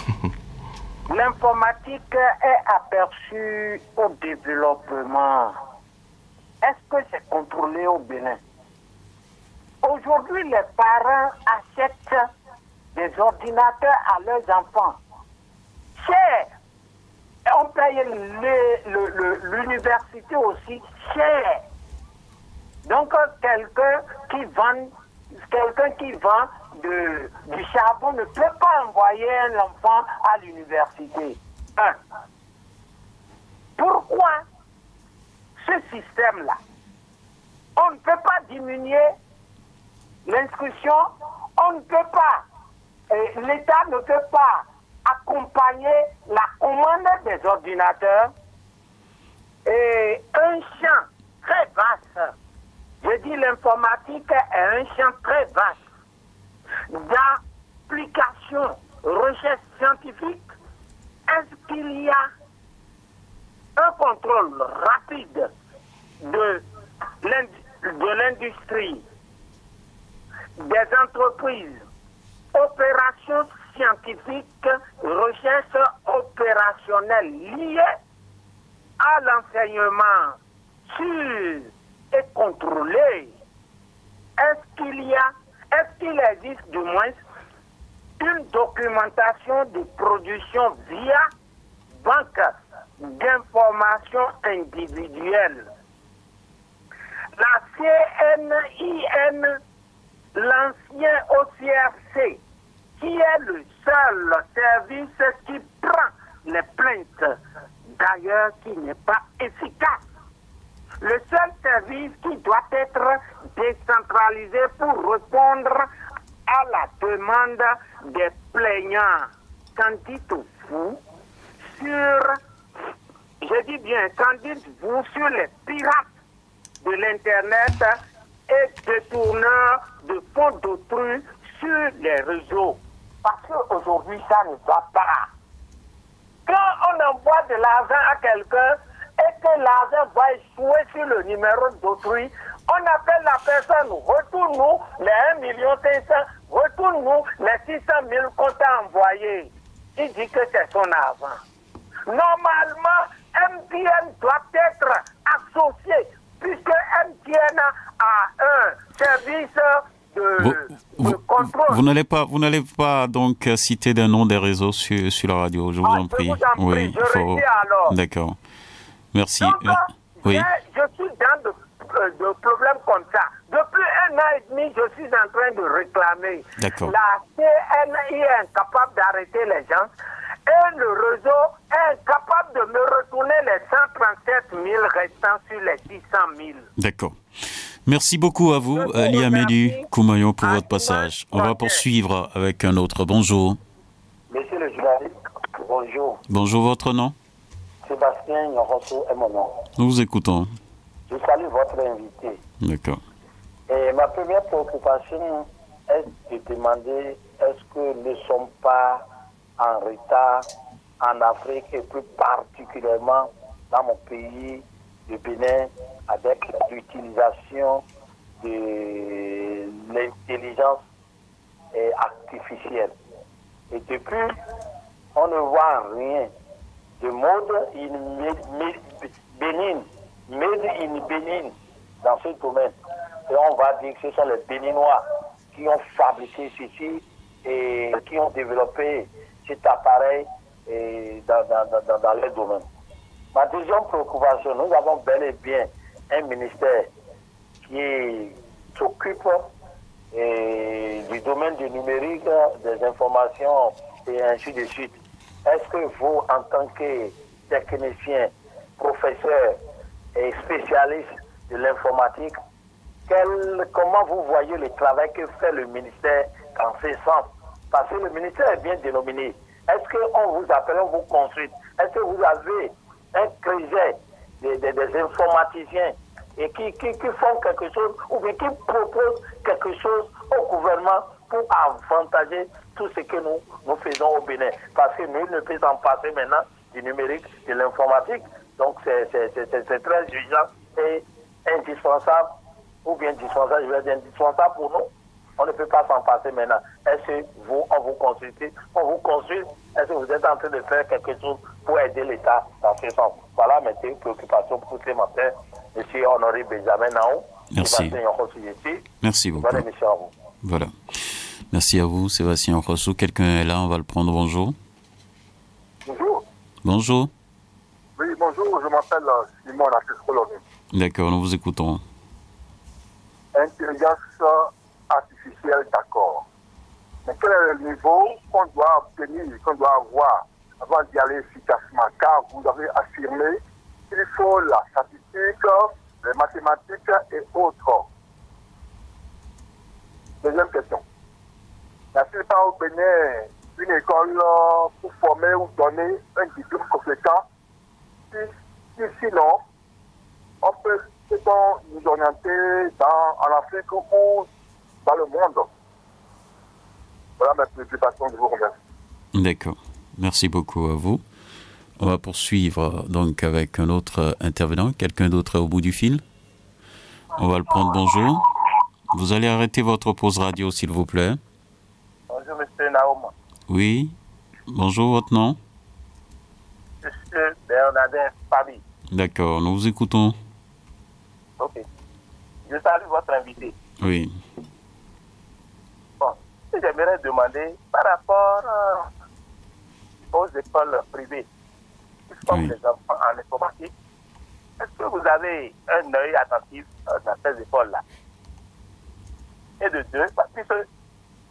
L'informatique est aperçue au développement. Est-ce que c'est contrôlé au Bénin? Aujourd'hui, les parents achètent des ordinateurs à leurs enfants. Cher. On paye l'université aussi cher. Donc, quelqu'un qui vend du charbon ne peut pas envoyer un enfant à l'université. Pourquoi ce système-là? On ne peut pas diminuer l'inscription, on ne peut pas. L'État ne peut pas accompagner la commande des ordinateurs et un champ très vaste. Je dis l'informatique est un champ très vaste d'application, recherche scientifique. Est-ce qu'il y a un contrôle rapide de l'industrie, des entreprises, opérations scientifiques, recherche opérationnelle liées à l'enseignement sûr et contrôlé? Est-ce qu'il existe du moins une documentation de production via banque d'information individuelle? La CNIN, l'ancien OCRC, qui est le seul service qui prend les plaintes, d'ailleurs qui n'est pas efficace. Le seul service qui doit être décentralisé pour répondre à la demande des plaignants. Qu'en dites-vous sur les pirates de l'Internet et détourneurs de fonds d'autrui sur les réseaux? Parce qu'aujourd'hui, ça ne va pas. Quand on envoie de l'argent à quelqu'un et que l'argent va échouer sur le numéro d'autrui, on appelle la personne, retourne-nous les 1 500 000, retourne-nous les 600 000 qu'on t'a envoyés. Il dit que c'est son argent. Normalement, MTN doit être associé, puisque MTN a un service de contrôle. Vous n'allez pas donc citer des noms des réseaux sur la radio, je vous en prie. Oui, je redis alors. D'accord. Merci. Donc, oui. je suis dans de problèmes comme ça. Depuis 1 an et demi, je suis en train de réclamer. D'accord. La CNI est incapable d'arrêter les gens et le réseau est incapable de me retourner les 137 000 restants sur les 600 000. D'accord. Merci beaucoup à vous, Liamidi Koumayon, pour votre passage. On va poursuivre avec un autre. Bonjour. Monsieur le journaliste, bonjour. Bonjour, votre nom? Sébastien Nyorosso est mon nom. Nous vous écoutons. Je salue votre invité. D'accord. Et ma première préoccupation est de demander est-ce que nous ne sommes pas en retard en Afrique et plus particulièrement dans mon pays, le Bénin, avec l'utilisation de l'intelligence artificielle. Et depuis, on ne voit rien de mode made in Bénin dans ce domaine. Et on va dire que ce sont les Béninois qui ont fabriqué ceci et qui ont développé cet appareil dans les domaines. Ma deuxième préoccupation, nous avons bel et bien un ministère qui s'occupe du domaine du numérique, des informations et ainsi de suite. est-ce que vous, en tant que technicien, professeur et spécialiste de l'informatique, comment vous voyez le travail que fait le ministère dans ce sens? Parce que le ministère est bien dénominé. Est-ce qu'on vous appelle, on vous consulte? Est-ce que vous avez un creuset des informaticiens et qui font quelque chose ou bien qui proposent quelque chose au gouvernement pour avantager tout ce que nous faisons au Bénin? Parce que nul ne peut s'en passer maintenant du numérique, de l'informatique. Donc c'est très urgent et indispensable, ou bien indispensable, je vais dire indispensable pour nous. On ne peut pas s'en passer maintenant. Est-ce que vous, on vous consulte? Est-ce que vous êtes en train de faire quelque chose pour aider l'État dans ce sens? Voilà mes préoccupations pour ce matin. Monsieur Honoré Benjamin Nao. Merci. Merci beaucoup. Bonne émission à vous. Voilà. Merci à vous, Sébastien Rossou. Quelqu'un est là, on va le prendre. Bonjour. Bonjour. Bonjour. Oui, bonjour, je m'appelle Simon Lassès-Colonie. D'accord, nous vous écoutons. Intelligence artificielle, d'accord. Mais quel est le niveau qu'on doit obtenir, qu'on doit avoir avant d'y aller efficacement? Car vous avez affirmé qu'il faut la statistique, les mathématiques et autres. Deuxième question. N'a-t-il pas au Bénin une école pour former ou donner un diplôme conséquent? Sinon, on peut nous orienter en Afrique ou dans le monde. Voilà ma préoccupation, je vous remercie. D'accord. Merci beaucoup à vous. On va poursuivre donc avec un autre intervenant. Quelqu'un d'autre au bout du fil? On va le prendre. Bonjour. Vous allez arrêter votre pause radio, s'il vous plaît. Bonjour, monsieur Naoum. Oui. Bonjour, votre nom? Monsieur Bernardin Fabi. D'accord, nous vous écoutons. Ok. Je salue votre invité. Oui. Bon, j'aimerais demander par rapport aux écoles privées qui forment les enfants en informatique, est-ce que vous avez un œil attentif dans ces écoles-là? Et de deux, parce que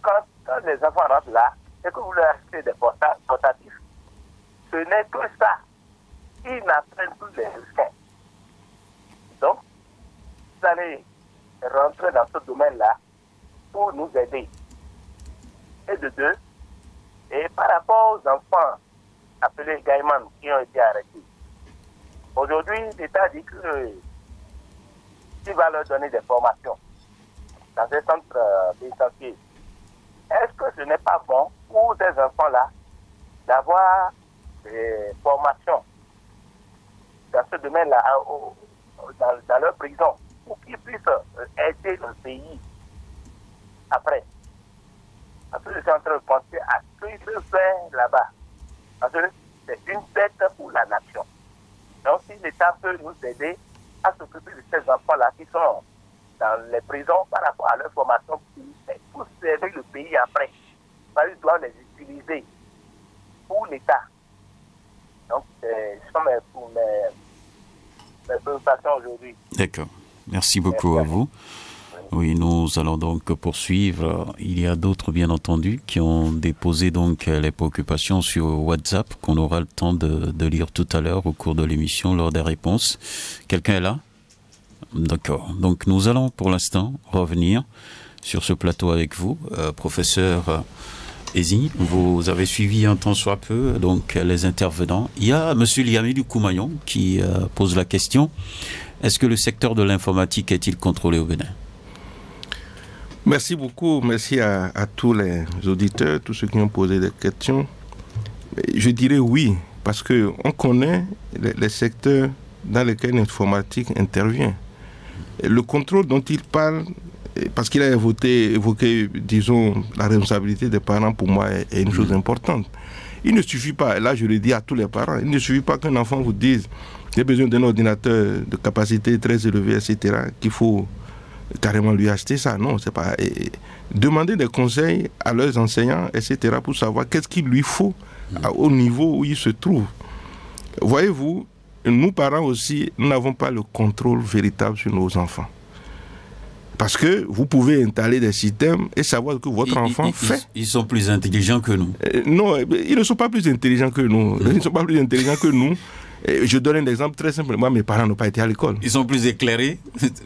quand les enfants rentrent là, et que vous leur achetez des portatifs, ce n'est que ça. Ils n'apprennent plus les risques. Donc, vous allez rentrer dans ce domaine-là pour nous aider. Et de deux, et par rapport aux enfants appelés Gaïman qui ont été arrêtés, aujourd'hui, l'État dit qu'il va leur donner des formations dans ces centres pénitentiaires. Est-ce que ce n'est pas bon pour ces enfants-là d'avoir des formations dans ce domaine-là, dans leur prison, pour qu'ils puissent aider le pays après? Parce que je suis en train de penser à ce qu'ils peuvent faire là-bas. Parce que c'est une dette pour la nation. Donc si l'État peut nous aider à s'occuper de ces enfants-là qui sont dans les prisons par rapport à leur formation pour servir le pays après, ils doivent les utiliser pour l'État. Donc, ce sont mes préoccupations aujourd'hui. D'accord. Merci beaucoup à vous. Oui, nous allons donc poursuivre. Il y a d'autres, bien entendu, qui ont déposé donc les préoccupations sur WhatsApp qu'on aura le temps de lire tout à l'heure au cours de l'émission lors des réponses. Quelqu'un est là? D'accord. Donc, nous allons pour l'instant revenir sur ce plateau avec vous, professeur Ezi. Vous avez suivi un tant soit peu donc les intervenants. Il y a M. Liamidou Koumayon qui pose la question: est-ce que le secteur de l'informatique est-il contrôlé au Bénin? Merci beaucoup. Merci à tous les auditeurs, tous ceux qui ont posé des questions. Je dirais oui, parce qu'on connaît les secteurs dans lesquels l'informatique intervient. Le contrôle dont il parle, parce qu'il a évoqué, disons, la responsabilité des parents, pour moi, est une chose importante. Il ne suffit pas, et là je le dis à tous les parents, il ne suffit pas qu'un enfant vous dise j'ai besoin d'un ordinateur de capacité très élevée, etc., qu'il faut carrément lui acheter ça. Non, c'est pas. Demander des conseils à leurs enseignants, etc., pour savoir qu'est-ce qu'il lui faut au niveau où il se trouve. Voyez-vous, nous parents aussi, nous n'avons pas le contrôle véritable sur nos enfants. Parce que vous pouvez installer des systèmes et savoir ce que votre enfant fait. Ils sont plus intelligents que nous. Non, ils ne sont pas plus intelligents que nous. Ils ne sont pas plus intelligents que nous. Je donne un exemple très simple. Moi, mes parents n'ont pas été à l'école. Ils sont plus éclairés.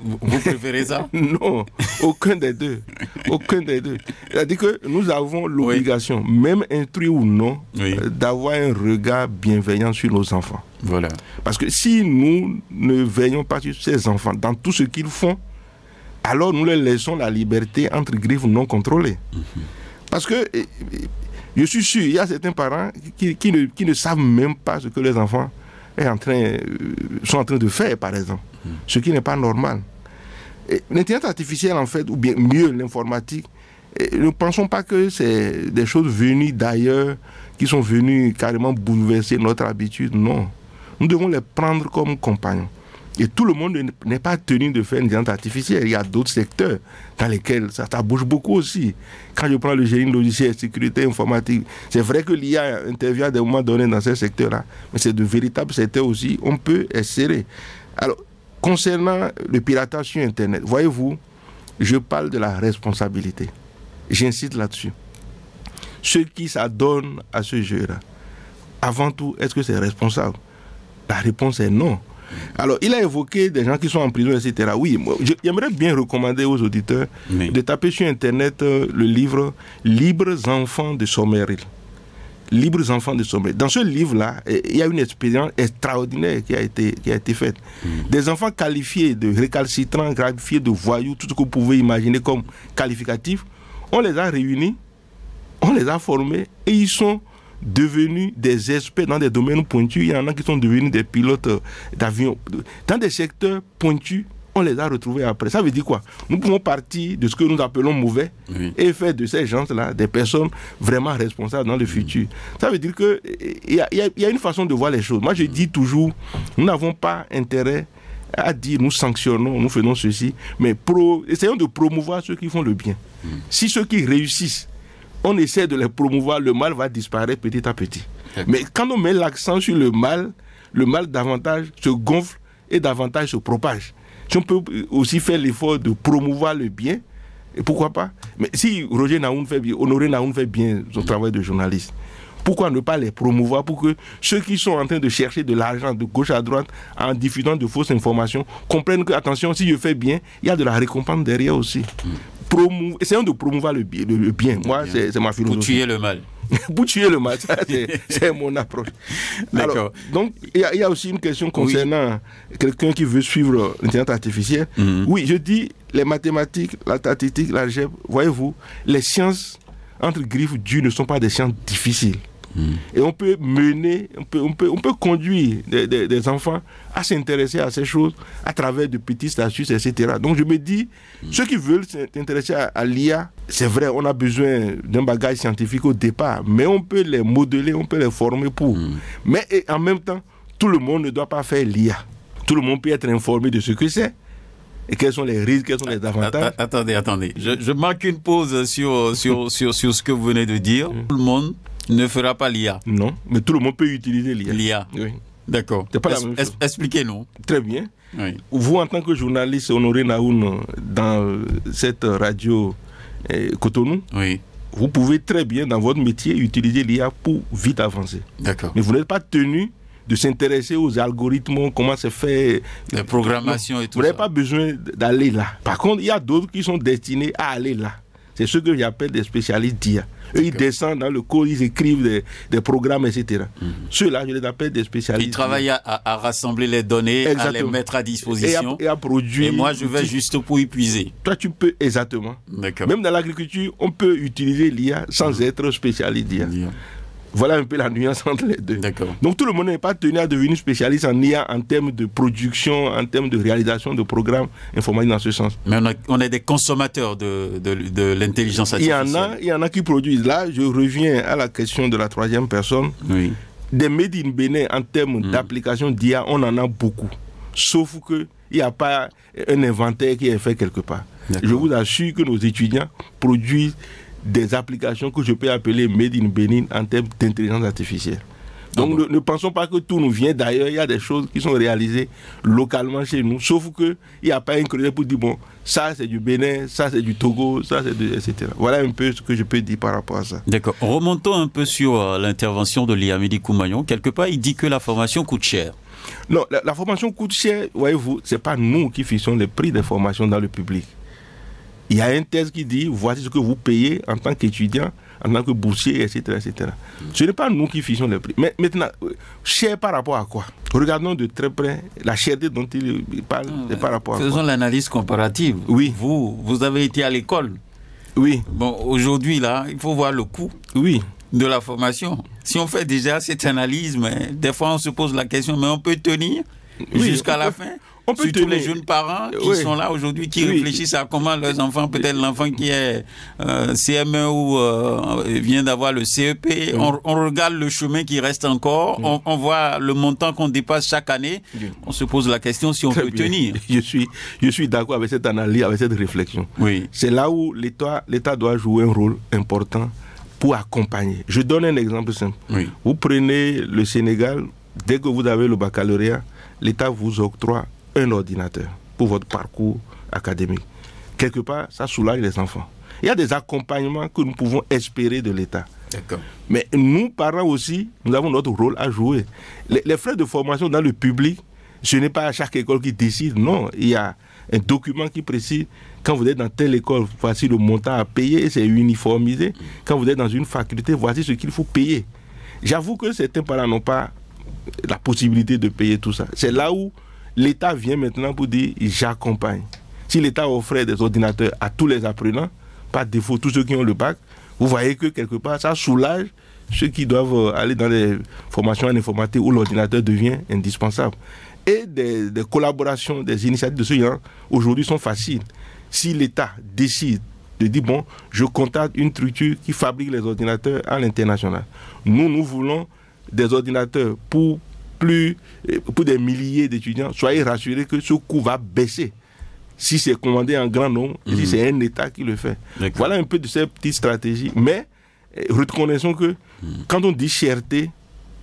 Vous préférez ça? Non, aucun des deux. Aucun des deux. C'est-à-dire que nous avons l'obligation, même instruit ou non, d'avoir un regard bienveillant sur nos enfants. Voilà. Parce que si nous ne veillons pas sur ces enfants dans tout ce qu'ils font, alors nous leur laissons la liberté entre griffes non contrôlées. Parce que je suis sûr, il y a certains parents qui ne savent même pas ce que les enfants sont en train de faire, par exemple. Ce qui n'est pas normal. L'intelligence artificielle, en fait, ou bien mieux l'informatique, ne pensons pas que c'est des choses venues d'ailleurs, qui sont venues carrément bouleverser notre habitude. Non. Nous devons les prendre comme compagnons. Et tout le monde n'est pas tenu de faire une intelligence artificielle. Il y a d'autres secteurs dans lesquels ça bouge beaucoup aussi. Quand je prends le génie logiciel, sécurité informatique, c'est vrai que l'IA intervient à des moments donnés dans ces secteurs-là, mais c'est de véritables secteurs aussi, on peut essayer. Alors, concernant le piratage sur Internet, voyez-vous, je parle de la responsabilité. J'insiste là-dessus. Ceux qui s'adonnent à ce jeu-là, avant tout, est-ce que c'est responsable? La réponse est non. Alors, il a évoqué des gens qui sont en prison, etc. Oui, j'aimerais bien recommander aux auditeurs de taper sur Internet le livre « Libres enfants de Sommerhill ». Libres enfants de Sommerhill. Dans ce livre-là, il y a une expérience extraordinaire qui a été faite. Des enfants qualifiés de récalcitrants, qualifiés de voyous, tout ce que vous pouvez imaginer comme qualificatif, on les a réunis, on les a formés et ils sont devenus des experts dans des domaines pointus. Il y en a qui sont devenus des pilotes d'avion. Dans des secteurs pointus, on les a retrouvés après. Ça veut dire quoi? Nous pouvons partir de ce que nous appelons mauvais et faire de ces gens-là des personnes vraiment responsables dans le futur. Ça veut dire qu'il y a une façon de voir les choses. Moi, je dis toujours, nous n'avons pas intérêt à dire nous sanctionnons, nous faisons ceci, mais essayons de promouvoir ceux qui font le bien. Si ceux qui réussissent, on essaie de les promouvoir, le mal va disparaître petit à petit. Mais quand on met l'accent sur le mal davantage se gonfle et davantage se propage. Si on peut aussi faire l'effort de promouvoir le bien, et pourquoi pas? Mais si Roger Naoun fait bien, Honoré Naoun fait bien son travail de journaliste, pourquoi ne pas les promouvoir pour que ceux qui sont en train de chercher de l'argent de gauche à droite en diffusant de fausses informations comprennent que, attention, si je fais bien, il y a de la récompense derrière aussi. Essayons de promouvoir le bien. Moi, c'est ma philosophie. Pour tuer le mal. Pour tuer le mal, c'est mon approche. Alors, donc, il y a aussi une question concernant quelqu'un qui veut suivre l'intelligence artificielle. Oui, je dis les mathématiques, la statistique, l'algèbre, voyez-vous, les sciences entre griffes dues ne sont pas des sciences difficiles. Et on peut mener, on peut conduire des enfants à s'intéresser à ces choses à travers de petites astuces, etc. Donc je me dis, ceux qui veulent s'intéresser à l'IA, c'est vrai, on a besoin d'un bagage scientifique au départ, mais on peut les modeler, on peut les former pour. Mais en même temps, tout le monde ne doit pas faire l'IA. Tout le monde peut être informé de ce que c'est. Et quels sont les risques, quels sont les avantages? Attendez. Je marque une pause sur ce que vous venez de dire. Tout le monde ne fera pas l'IA. Non, mais tout le monde peut utiliser l'IA. L'IA. Oui. D'accord. Expliquez-nous. Très bien. Oui. Vous, en tant que journaliste, Honoré Naoun, dans cette radio Cotonou, vous pouvez très bien, dans votre métier, utiliser l'IA pour vite avancer. D'accord. Mais vous n'êtes pas tenu de s'intéresser aux algorithmes, comment c'est fait. La programmation et tout ça. Vous n'avez pas besoin d'aller là. Par contre, il y a d'autres qui sont destinés à aller là. C'est ce que j'appelle des spécialistes d'IA. Eux, ils descendent dans le code, ils écrivent des programmes, etc. Ceux-là, je les appelle des spécialistes. Ils travaillent à rassembler les données, exactement, à les mettre à disposition. Et à produire. Et moi, je vais juste pour y puiser. Toi, tu peux, exactement. D'accord. Même dans l'agriculture, on peut utiliser l'IA sans être spécialiste d'IA. Voilà un peu la nuance entre les deux. D'accord. Donc tout le monde n'est pas tenu à devenir spécialiste en IA en termes de production, en termes de réalisation de programmes informatiques dans ce sens. Mais on est des consommateurs de l'intelligence artificielle. Il y en a qui produisent. Là, je reviens à la question de la troisième personne. Oui. Des made in Bénin en termes d'application d'IA, on en a beaucoup. Sauf qu'il n'y a pas un inventaire qui est fait quelque part. Je vous assure que nos étudiants produisent des applications que je peux appeler Made in Benin en termes d'intelligence artificielle. Donc ne pensons pas que tout nous vient d'ailleurs. Il y a des choses qui sont réalisées localement chez nous. Sauf qu'il n'y a pas un crédit pour dire, bon, ça c'est du Bénin, ça c'est du Togo, ça c'est etc. Voilà un peu ce que je peux dire par rapport à ça. D'accord. Remontons un peu sur l'intervention de Liamidi Koumayon. Quelque part, il dit que la formation coûte cher. Non, la formation coûte cher, voyez-vous, ce n'est pas nous qui fixons les prix des formations dans le public. Il y a un texte qui dit, voici ce que vous payez en tant qu'étudiant, en tant que boursier, etc. etc. Ce n'est pas nous qui fixons les prix. Mais maintenant, cher par rapport à quoi? Regardons de très près la cherté dont il parle, c'est par rapport à quoi? Faisons l'analyse comparative. Oui. Vous avez été à l'école. Oui. Bon, aujourd'hui, là, il faut voir le coût. Oui. De la formation. Si on fait déjà cette analyse, mais des fois on se pose la question, mais on peut tenir jusqu'à la fin? On peut surtout les jeunes parents qui sont là aujourd'hui, qui réfléchissent à comment leurs enfants, peut-être l'enfant qui est CM1 ou vient d'avoir le CEP, on regarde le chemin qui reste encore, on voit le montant qu'on dépasse chaque année, on se pose la question si on peut tenir. Je suis d'accord avec cette analyse, avec cette réflexion. Oui. C'est là où l'État doit jouer un rôle important pour accompagner. Je donne un exemple simple. Oui. Vous prenez le Sénégal, dès que vous avez le baccalauréat, l'État vous octroie un ordinateur pour votre parcours académique. Quelque part, ça soulage les enfants. Il y a des accompagnements que nous pouvons espérer de l'État. D'accord. Mais nous, parents aussi, nous avons notre rôle à jouer. Les frais de formation dans le public, ce n'est pas à chaque école qui décide. Non, il y a un document qui précise, quand vous êtes dans telle école, voici le montant à payer, c'est uniformisé. Quand vous êtes dans une faculté, voici ce qu'il faut payer. J'avoue que certains parents n'ont pas la possibilité de payer tout ça. C'est là où l'État vient maintenant pour dire, j'accompagne. Si l'État offrait des ordinateurs à tous les apprenants, par défaut, tous ceux qui ont le bac, vous voyez que quelque part, ça soulage ceux qui doivent aller dans les formations en informatique où l'ordinateur devient indispensable. Et des collaborations, des initiatives de ce genre, aujourd'hui sont faciles. Si l'État décide de dire, bon, je contacte une structure qui fabrique les ordinateurs à l'international. Nous voulons des ordinateurs pour des milliers d'étudiants. Soyez rassurés que ce coût va baisser. Si c'est commandé en grand nombre, et si c'est un État qui le fait. Voilà un peu de ces petites stratégies. Mais reconnaissons que quand on dit cherté,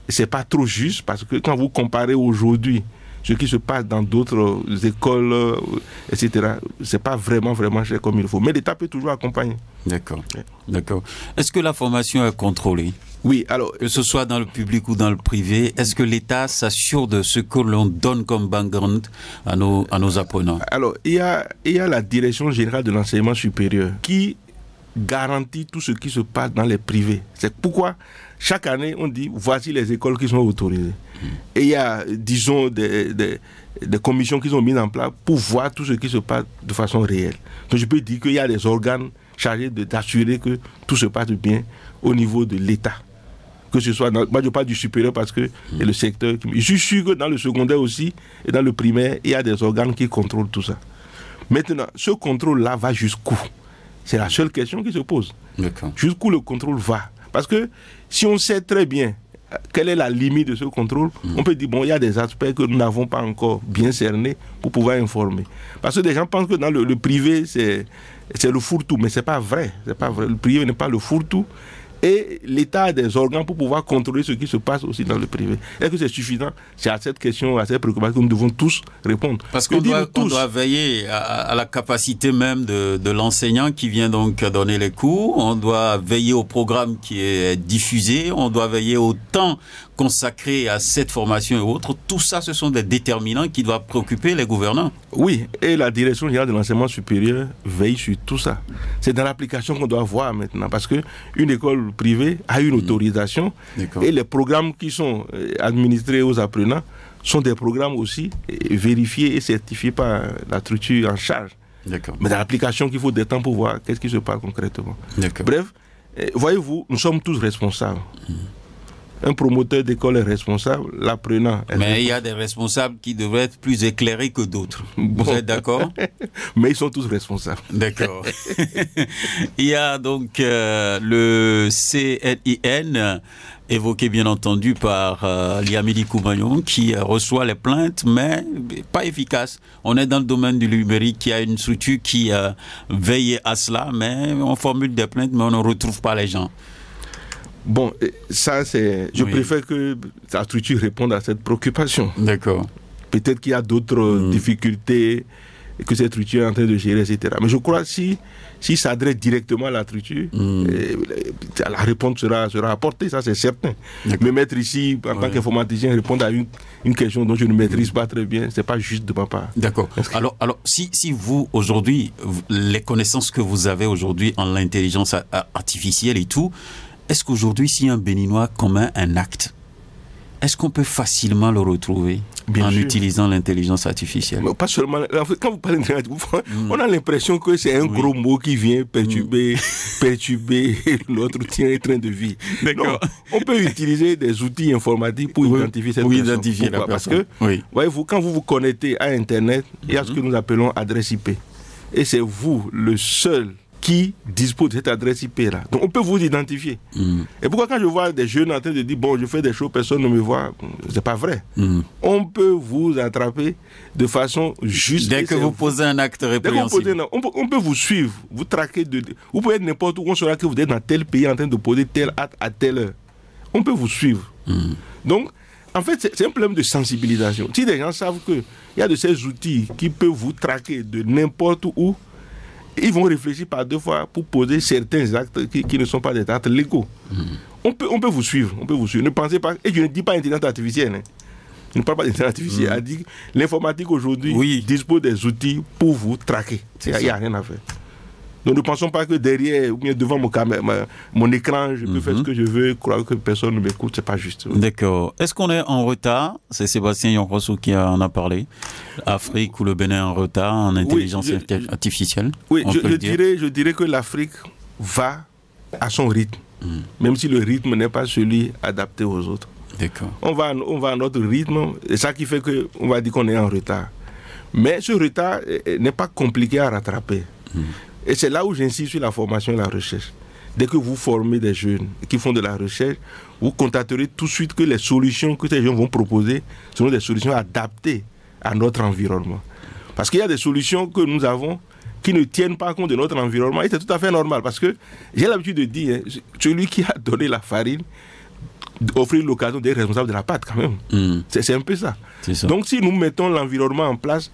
c'est pas trop juste, parce que quand vous comparez aujourd'hui ce qui se passe dans d'autres écoles, etc., c'est pas vraiment cher comme il faut. Mais l'État peut toujours accompagner. D'accord. D'accord. Est-ce que la formation est contrôlée? Oui, alors... Que ce soit dans le public ou dans le privé, est-ce que l'État s'assure de ce que l'on donne comme background à nos apprenants? Alors, il y a la Direction générale de l'enseignement supérieur qui garantit tout ce qui se passe dans les privés. C'est pourquoi chaque année, on dit, voici les écoles qui sont autorisées. Et il y a, disons, des commissions qui sont mises en place pour voir tout ce qui se passe de façon réelle. Donc je peux dire qu'il y a des organes chargés d'assurer que tout se passe bien au niveau de l'État. Que ce soit moi je parle du supérieur parce que c'est le secteur. Je suis sûr que dans le secondaire aussi et dans le primaire, il y a des organes qui contrôlent tout ça. Maintenant, ce contrôle-là va jusqu'où? C'est la seule question qui se pose. Jusqu'où le contrôle va? Parce que si on sait très bien quelle est la limite de ce contrôle, on peut dire, bon, il y a des aspects que nous n'avons pas encore bien cernés pour pouvoir informer. Parce que des gens pensent que dans le privé, c'est le fourre-tout, mais ce n'est pas vrai. C'est pas vrai. Le privé n'est pas le fourre-tout. Et l'État a des organes pour pouvoir contrôler ce qui se passe aussi dans le privé. Est-ce que c'est suffisant? C'est à cette question, à cette préoccupation que nous devons tous répondre. Parce qu'on doit veiller à la capacité même de l'enseignant qui vient donc donner les cours. On doit veiller au programme qui est diffusé. On doit veiller au temps consacré à cette formation et autres. Tout ça, ce sont des déterminants qui doivent préoccuper les gouvernants. Oui, et la Direction générale de l'enseignement supérieur veille sur tout ça. C'est dans l'application qu'on doit voir maintenant. Parce qu'une école privée a une autorisation et les programmes qui sont administrés aux apprenants sont des programmes aussi vérifiés et certifiés par la structure en charge. Mais dans l'application qu'il faut des temps pour voir qu'est-ce qui se passe concrètement. Bref, voyez-vous, nous sommes tous responsables. Un promoteur d'école est responsable, l'apprenant est Mais il y a des responsables qui devraient être plus éclairés que d'autres. Vous êtes d'accord? Mais ils sont tous responsables. D'accord. Il y a donc le CNIN, évoqué bien entendu par Liamidi Koumayon, qui reçoit les plaintes, mais pas efficace. On est dans le domaine du numérique, il y a une structure qui veille à cela, mais on formule des plaintes, mais on ne retrouve pas les gens. Bon, ça, c'est. Je préfère que la structure réponde à cette préoccupation. D'accord. Peut-être qu'il y a d'autres difficultés que cette structure est en train de gérer, etc. Mais je crois que si s'adresse directement à la structure, la réponse sera apportée, ça c'est certain. Me mettre ici en tant qu'informaticien, répondre à une question dont je ne maîtrise pas très bien, c'est pas juste de ma part. D'accord. Alors si vous, aujourd'hui, les connaissances que vous avez aujourd'hui en l'intelligence artificielle et tout, est-ce qu'aujourd'hui, si un Béninois commet un acte, est-ce qu'on peut facilement le retrouver utilisant l'intelligence artificielle? Mais pas seulement. En fait, quand vous parlez d'intelligence, on a l'impression que c'est un gros mot qui vient perturber notre train de vie. Non, on peut utiliser des outils informatiques pour identifier cette personne. Pourquoi? Parce que, voyez-vous, quand vous vous connectez à Internet, il y a ce que nous appelons adresse IP. Et c'est vous le seul qui dispose de cette adresse IP-là. Donc, on peut vous identifier. Et pourquoi quand je vois des jeunes en train de dire, bon, je fais des choses, personne ne me voit, c'est pas vrai. On peut vous attraper de façon juste. Dès que vous posez un acte répréhensible. On peut vous suivre, vous traquer. Vous pouvez être n'importe où, on saura que vous êtes dans tel pays en train de poser tel acte à telle heure. On peut vous suivre. Donc, en fait, c'est un problème de sensibilisation. Si des gens savent qu'il y a de ces outils qui peuvent vous traquer de n'importe où, ils vont réfléchir par deux fois pour poser certains actes qui ne sont pas des actes légaux. On peut vous suivre, Ne pensez pas, et je ne dis pas intelligence artificielle. Hein. Je ne parle pas d'intelligence artificielle. Je dis l'informatique aujourd'hui dispose des outils pour vous traquer. Il n'y a rien à faire. Donc ne pensons pas que derrière ou bien devant mon écran, je peux faire ce que je veux, croire que personne ne m'écoute, c'est pas juste. D'accord. Est-ce qu'on est en retard? C'est Sébastien Yonrosso qui en a parlé. Afrique ou le Bénin est en retard en intelligence artificielle? Oui, je dirais que l'Afrique va à son rythme, même si le rythme n'est pas celui adapté aux autres. D'accord. On va à notre rythme, et ça qui fait qu'on va dire qu'on est en retard. Mais ce retard n'est pas compliqué à rattraper. Et c'est là où j'insiste sur la formation et la recherche. Dès que vous formez des jeunes qui font de la recherche, vous constaterez tout de suite que les solutions que ces jeunes vont proposer seront des solutions adaptées à notre environnement. Parce qu'il y a des solutions que nous avons qui ne tiennent pas compte de notre environnement, et c'est tout à fait normal. Parce que j'ai l'habitude de dire, celui qui a donné la farine, offrir l'occasion d'être responsable de la pâte quand même. C'est un peu ça. Donc si nous mettons l'environnement en place,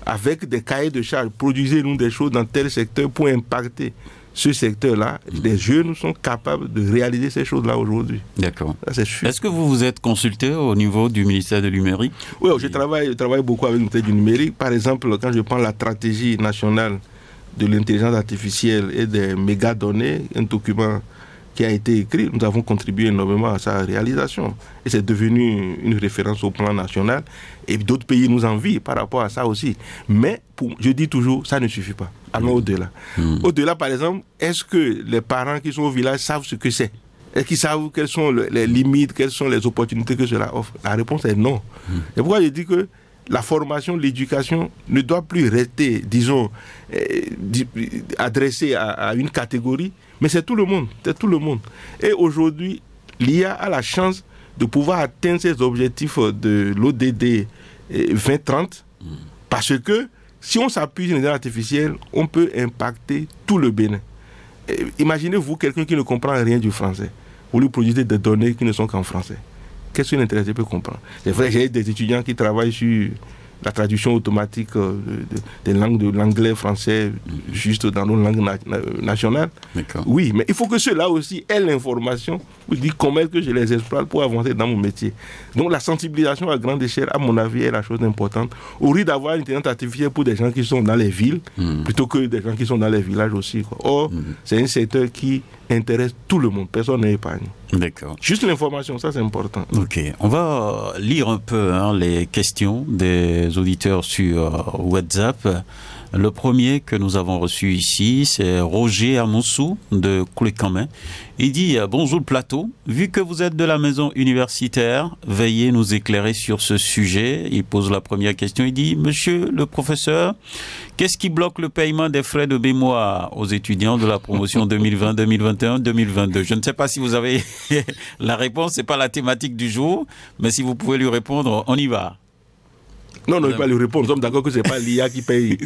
avec des cahiers de charges, produisez-nous des choses dans tel secteur pour impacter ce secteur-là. Les jeunes sont capables de réaliser ces choses-là aujourd'hui. D'accord. Est-ce que vous vous êtes consulté au niveau du ministère de numérique? Oui, je travaille beaucoup avec le ministère du numérique. Par exemple, quand je prends la stratégie nationale de l'intelligence artificielle et des mégadonnées, un document qui a été écrit, nous avons contribué énormément à sa réalisation. Et c'est devenu une référence au plan national. Et d'autres pays nous envient par rapport à ça aussi. Mais, je dis toujours, ça ne suffit pas. Allons au-delà. Au-delà, par exemple, est-ce que les parents qui sont au village savent ce que c'est? Est-ce qu'ils savent quelles sont les limites, quelles sont les opportunités que cela offre? La réponse est non. Et pourquoi je dis que la formation, l'éducation ne doit plus rester, disons, adressée à une catégorie, mais c'est tout le monde. C'est tout le monde. Et aujourd'hui, l'IA a la chance de pouvoir atteindre ses objectifs de l'ODD 2030 parce que si on s'appuie sur l'intelligence artificielle, on peut impacter tout le Bénin. Imaginez-vous quelqu'un qui ne comprend rien du français. Vous lui produisez des données qui ne sont qu'en français. Qu'est-ce qu'une intelligence peut comprendre? C'est vrai, j'ai des étudiants qui travaillent sur la traduction automatique des langues de l'anglais, français, juste dans nos langues nationales. Oui, mais il faut que ceux-là aussi aient l'information pour dire comment est-ce que je les exploite pour avancer dans mon métier. Donc la sensibilisation à grande échelle, à mon avis, est la chose importante. Au risque d'avoir une intelligence artificielle pour des gens qui sont dans les villes, plutôt que des gens qui sont dans les villages aussi. Or, c'est un secteur qui intéresse tout le monde. Personne n'est épargné. D'accord. Juste l'information, ça c'est important. Ok. On va lire un peu les questions des auditeurs sur WhatsApp. Le premier que nous avons reçu ici, c'est Roger Amoussou de Koulékamen. Il dit « Bonjour le plateau, vu que vous êtes de la maison universitaire, veuillez nous éclairer sur ce sujet. » Il pose la première question, il dit « Monsieur le professeur, qu'est-ce qui bloque le paiement des frais de mémoire aux étudiants de la promotion 2020, 2021, 2022 ?» Je ne sais pas si vous avez la réponse, ce n'est pas la thématique du jour, mais si vous pouvez lui répondre, on y va. Non, non, il ne va lui répondre. Nous sommes d'accord que ce n'est pas l'IA qui paye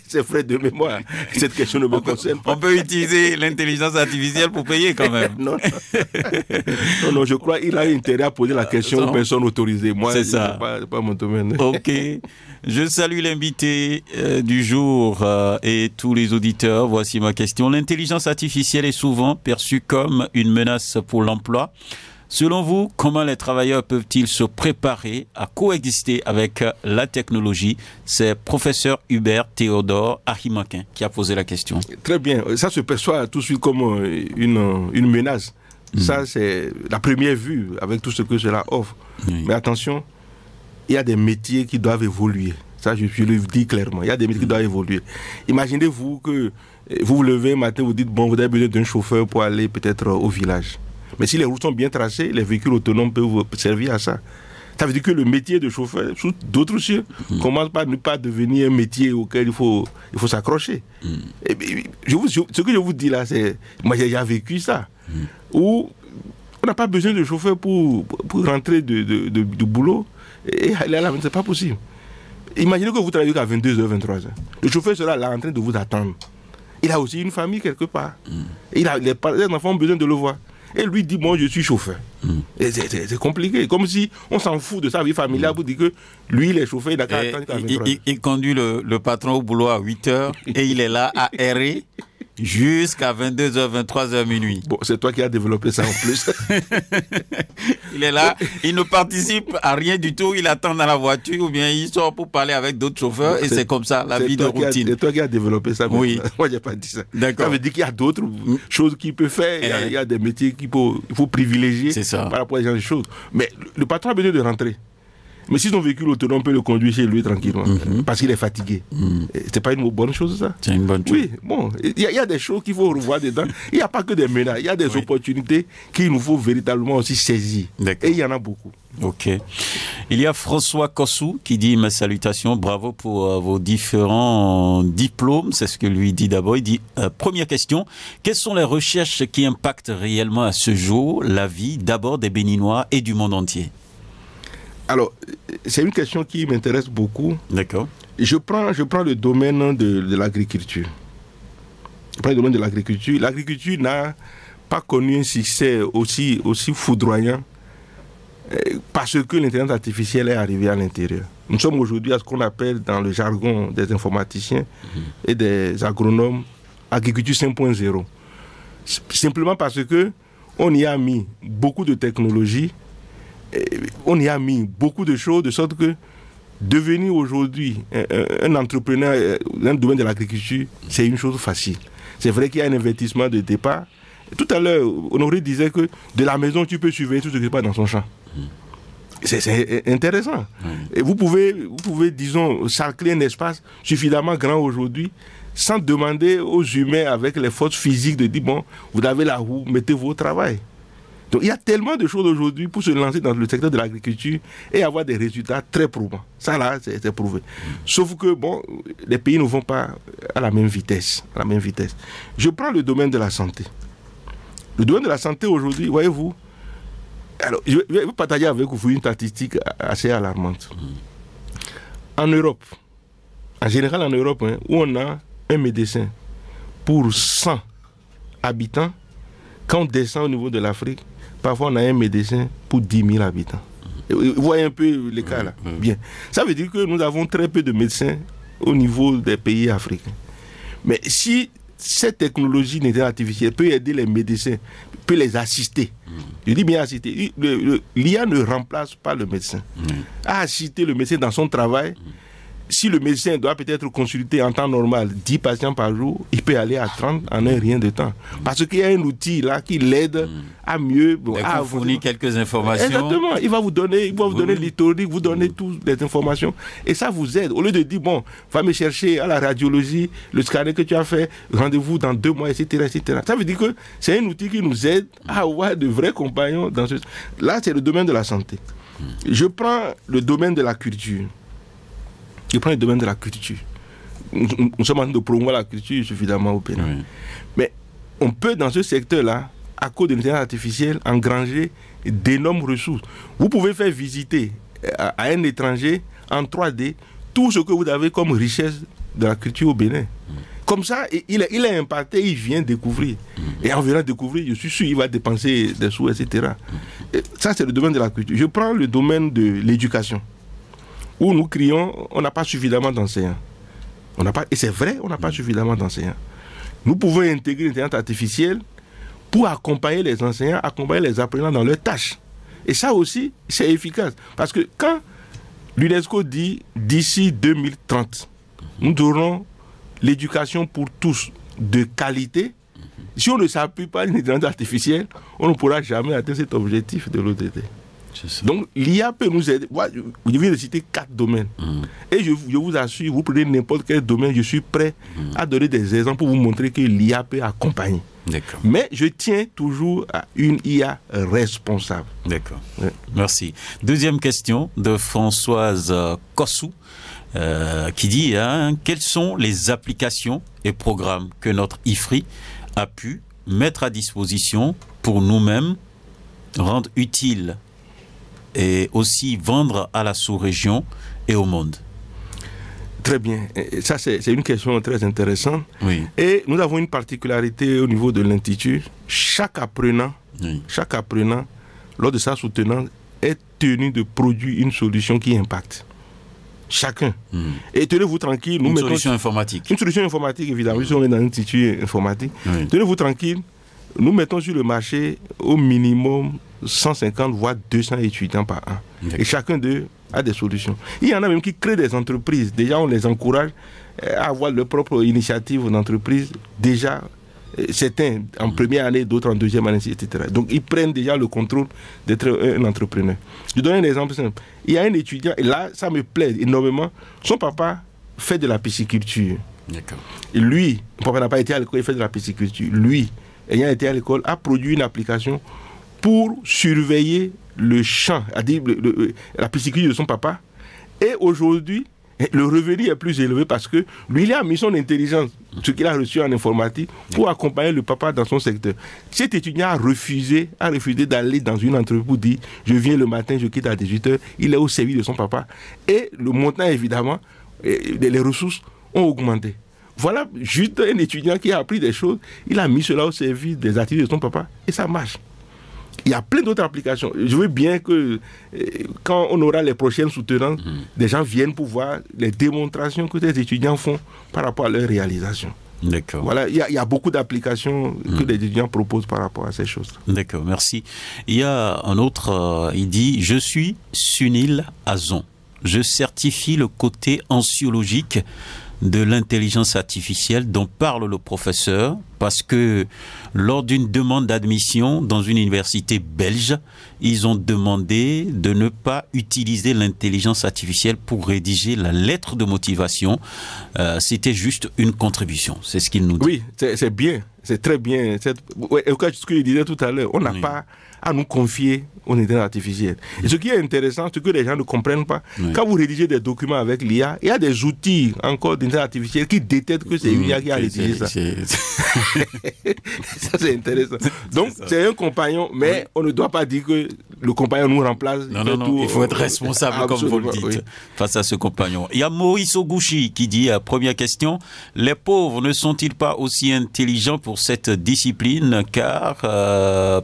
ses frais de mémoire. Cette question ne me concerne pas. On peut utiliser l'intelligence artificielle pour payer quand même. Non, non, je crois qu'il a intérêt à poser la question aux personnes autorisées. Moi, c'est ça. Pas mon domaine. Ok. Je salue l'invité du jour et tous les auditeurs. Voici ma question. L'intelligence artificielle est souvent perçue comme une menace pour l'emploi. Selon vous, comment les travailleurs peuvent-ils se préparer à coexister avec la technologie? C'est professeur Hubert Théodore Ahimakin qui a posé la question. Très bien. Ça se perçoit tout de suite comme une menace. Ça, c'est la première vue avec tout ce que cela offre. Mais attention, il y a des métiers qui doivent évoluer. Ça, je le dis clairement. Il y a des métiers qui doivent évoluer. Imaginez-vous que vous vous levez un matin, vous dites, bon, vous avez besoin d'un chauffeur pour aller peut-être au village. Mais si les routes sont bien tracées, les véhicules autonomes peuvent vous servir à ça. Ça veut dire que le métier de chauffeur, sous d'autres cieux, commence par ne pas devenir un métier auquel il faut s'accrocher. Ce que je vous dis là, c'est... Moi, j'ai vécu ça. Où on n'a pas besoin de chauffeur pour rentrer du boulot et aller à la maison. Ce n'est pas possible. Imaginez que vous travaillez qu'à 22h, 23h. Le chauffeur sera là en train de vous attendre. Il a aussi une famille quelque part. Les enfants ont besoin de le voir. Et lui dit, moi, je suis chauffeur. C'est compliqué. Comme si on s'en fout de sa vie familiale pour dire que lui, il est chauffeur, il a qu'à attendre qu'à 23h. Il conduit le patron au boulot à 8h et il est là à errer jusqu'à 22h, 23h minuit. Bon, c'est toi qui as développé ça en plus. Il est là, il ne participe à rien du tout, il attend dans la voiture ou bien il sort pour parler avec d'autres chauffeurs et c'est comme ça, la vie de routine. C'est toi qui as développé ça. Oui. Moi, je n'ai pas dit ça. D'accord. Ça veut dire qu'il y a d'autres choses qu'il peut faire. Il y a des métiers qu'il faut privilégier par rapport à ce genre de choses. Mais le patron a besoin de rentrer. Mais si son véhicule autonome peut le conduire chez lui tranquillement, parce qu'il est fatigué, c'est pas une bonne chose ça? C'est une bonne chose. Oui, bon, il y a des choses qu'il faut revoir dedans. Il n'y a pas que des menaces, il y a des opportunités qu'il nous faut véritablement aussi saisir. Et il y en a beaucoup. Ok. Il y a François Kossou qui dit mes salutations, bravo pour vos différents diplômes. C'est ce que lui dit d'abord. Il dit première question, quelles sont les recherches qui impactent réellement à ce jour la vie d'abord des Béninois et du monde entier? Alors, c'est une question qui m'intéresse beaucoup. D'accord. Je prends le domaine de l'agriculture. Je prends le domaine de l'agriculture. L'agriculture n'a pas connu un succès aussi foudroyant parce que l'intelligence artificielle est arrivée à l'intérieur. Nous sommes aujourd'hui à ce qu'on appelle dans le jargon des informaticiens et des agronomes agriculture 5.0. Simplement parce que on y a mis beaucoup de technologies. On y a mis beaucoup de choses de sorte que devenir aujourd'hui un entrepreneur dans le domaine de l'agriculture, c'est une chose facile. C'est vrai qu'il y a un investissement de départ. Tout à l'heure, Honoré disait que de la maison, tu peux surveiller tout ce qui se passe dans son champ. C'est intéressant. Et vous pouvez, disons, cercler un espace suffisamment grand aujourd'hui sans demander aux humains avec les forces physiques de dire, bon, vous avez la roue, mettez-vous au travail. Donc il y a tellement de choses aujourd'hui pour se lancer dans le secteur de l'agriculture et avoir des résultats très probants. Ça là, c'est prouvé. Sauf que bon, les pays ne vont pas à la même vitesse. Je prends le domaine de la santé. Le domaine de la santé aujourd'hui, voyez-vous, alors je vais partager avec vous une statistique assez alarmante. En Europe, en général en Europe, où on a un médecin pour 100 habitants, quand on descend au niveau de l'Afrique, parfois on a un médecin pour 10 000 habitants. Vous voyez un peu les cas là. Bien. Ça veut dire que nous avons très peu de médecins au niveau des pays africains. Mais si cette technologie d'intelligence artificielle peut aider les médecins, peut les assister, je dis bien assister, l'IA ne remplace pas le médecin. À assister le médecin dans son travail, si le médecin doit peut-être consulter en temps normal 10 patients par jour, il peut aller à 30 en un rien de temps. Parce qu'il y a un outil là qui l'aide à mieux... à fournir quelques informations. Exactement. Il va vous donner l'historique, vous donner toutes les informations. Et ça vous aide. Au lieu de dire, bon, va me chercher à la radiologie, le scanner que tu as fait, rendez-vous dans 2 mois, etc., etc. Ça veut dire que c'est un outil qui nous aide à avoir de vrais compagnons dans ce... Là, c'est le domaine de la santé. Je prends le domaine de la culture. Nous sommes en train de promouvoir la culture suffisamment au Bénin. Oui. Mais on peut, dans ce secteur-là, à cause de l'intelligence artificielle, engranger d'énormes ressources. Vous pouvez faire visiter à un étranger en 3D tout ce que vous avez comme richesse de la culture au Bénin. Comme ça, il est impacté, il vient découvrir. Et en venant découvrir, je suis sûr qu'il va dépenser des sous, etc. Et ça, c'est le domaine de la culture. Je prends le domaine de l'éducation, où nous crions, on n'a pas suffisamment d'enseignants. Et c'est vrai, on n'a pas suffisamment d'enseignants. Nous pouvons intégrer l'intelligence artificielle pour accompagner les enseignants, accompagner les apprenants dans leurs tâches. Et ça aussi, c'est efficace. Parce que quand l'UNESCO dit d'ici 2030, nous aurons l'éducation pour tous de qualité, si on ne s'appuie pas sur l'intelligence artificielle, on ne pourra jamais atteindre cet objectif de l'ODD. Donc l'IA peut nous aider. Moi, je viens de citer 4 domaines. Et je vous assure, vous prenez n'importe quel domaine, je suis prêt à donner des exemples pour vous montrer que l'IA peut accompagner. Mais je tiens toujours à une IA responsable. D'accord. Ouais. Merci. Deuxième question de Françoise Kossou. Qui dit quelles sont les applications et programmes que notre IFRI a pu mettre à disposition pour nous-mêmes, rendre utile et aussi vendre à la sous-région et au monde. Très bien. Et ça, c'est une question très intéressante. Oui. Et nous avons une particularité au niveau de l'Institut. Chaque apprenant, lors de sa soutenance, est tenu de produire une solution qui impacte. Chacun. Et tenez-vous tranquille. Une solution informatique. Une solution informatique, évidemment. Si on est dans un institut informatique. Tenez-vous tranquille. Nous mettons sur le marché au minimum 150 voire 200 étudiants par an. Et chacun d'eux a des solutions. Il y en a même qui créent des entreprises. Déjà, on les encourage à avoir leur propre initiative d'entreprise. Déjà, certains en première année, d'autres en deuxième année, etc. Donc, ils prennent déjà le contrôle d'être un entrepreneur. Je donne un exemple simple. Il y a un étudiant, et là, ça me plaît énormément. Son papa fait de la pisciculture. Et lui, mon papa n'a pas été à l'école, il fait de la pisciculture. Lui, ayant été à l'école, a produit une application pour surveiller le champ, c'est-à-dire la pisciculture de son papa. Et aujourd'hui, le revenu est plus élevé parce que lui, il a mis son intelligence, ce qu'il a reçu en informatique, pour accompagner le papa dans son secteur. Cet étudiant a refusé d'aller dans une entreprise pour dire « je viens le matin, je quitte à 18h », il est au service de son papa. Et le montant, évidemment, les ressources ont augmenté. Voilà juste un étudiant qui a appris des choses, il a mis cela au service des activités de son papa, et ça marche. Il y a plein d'autres applications. Je veux bien que quand on aura les prochaines soutenances, des gens viennent pour voir les démonstrations que les étudiants font par rapport à leur réalisation. D'accord. Voilà, il y a beaucoup d'applications que les étudiants proposent par rapport à ces choses. D'accord, merci. Il y a un autre, il dit « Je suis Sunil Azon. Je certifie le côté anxiologique de l'intelligence artificielle dont parle le professeur parce que lors d'une demande d'admission dans une université belge, ils ont demandé de ne pas utiliser l'intelligence artificielle pour rédiger la lettre de motivation. C'était juste une contribution, c'est ce qu'il nous dit. Oui, c'est bien, c'est très bien. Ce que je disais tout à l'heure, on n'a pas à nous confier aux intelligences artificielles. Et ce qui est intéressant, c'est que les gens ne comprennent pas. Quand vous rédigez des documents avec l'IA, il y a des outils encore d'intelligence artificielle qui détectent que c'est l'IA qui a rédigé ça. Ça, c'est intéressant. Donc, c'est un compagnon, mais on ne doit pas dire que le compagnon nous remplace. Non, il faut être responsable, comme vous le dites, face à ce compagnon. Il y a Maurice Ogouchi qui dit, première question, les pauvres ne sont-ils pas aussi intelligents pour cette discipline, car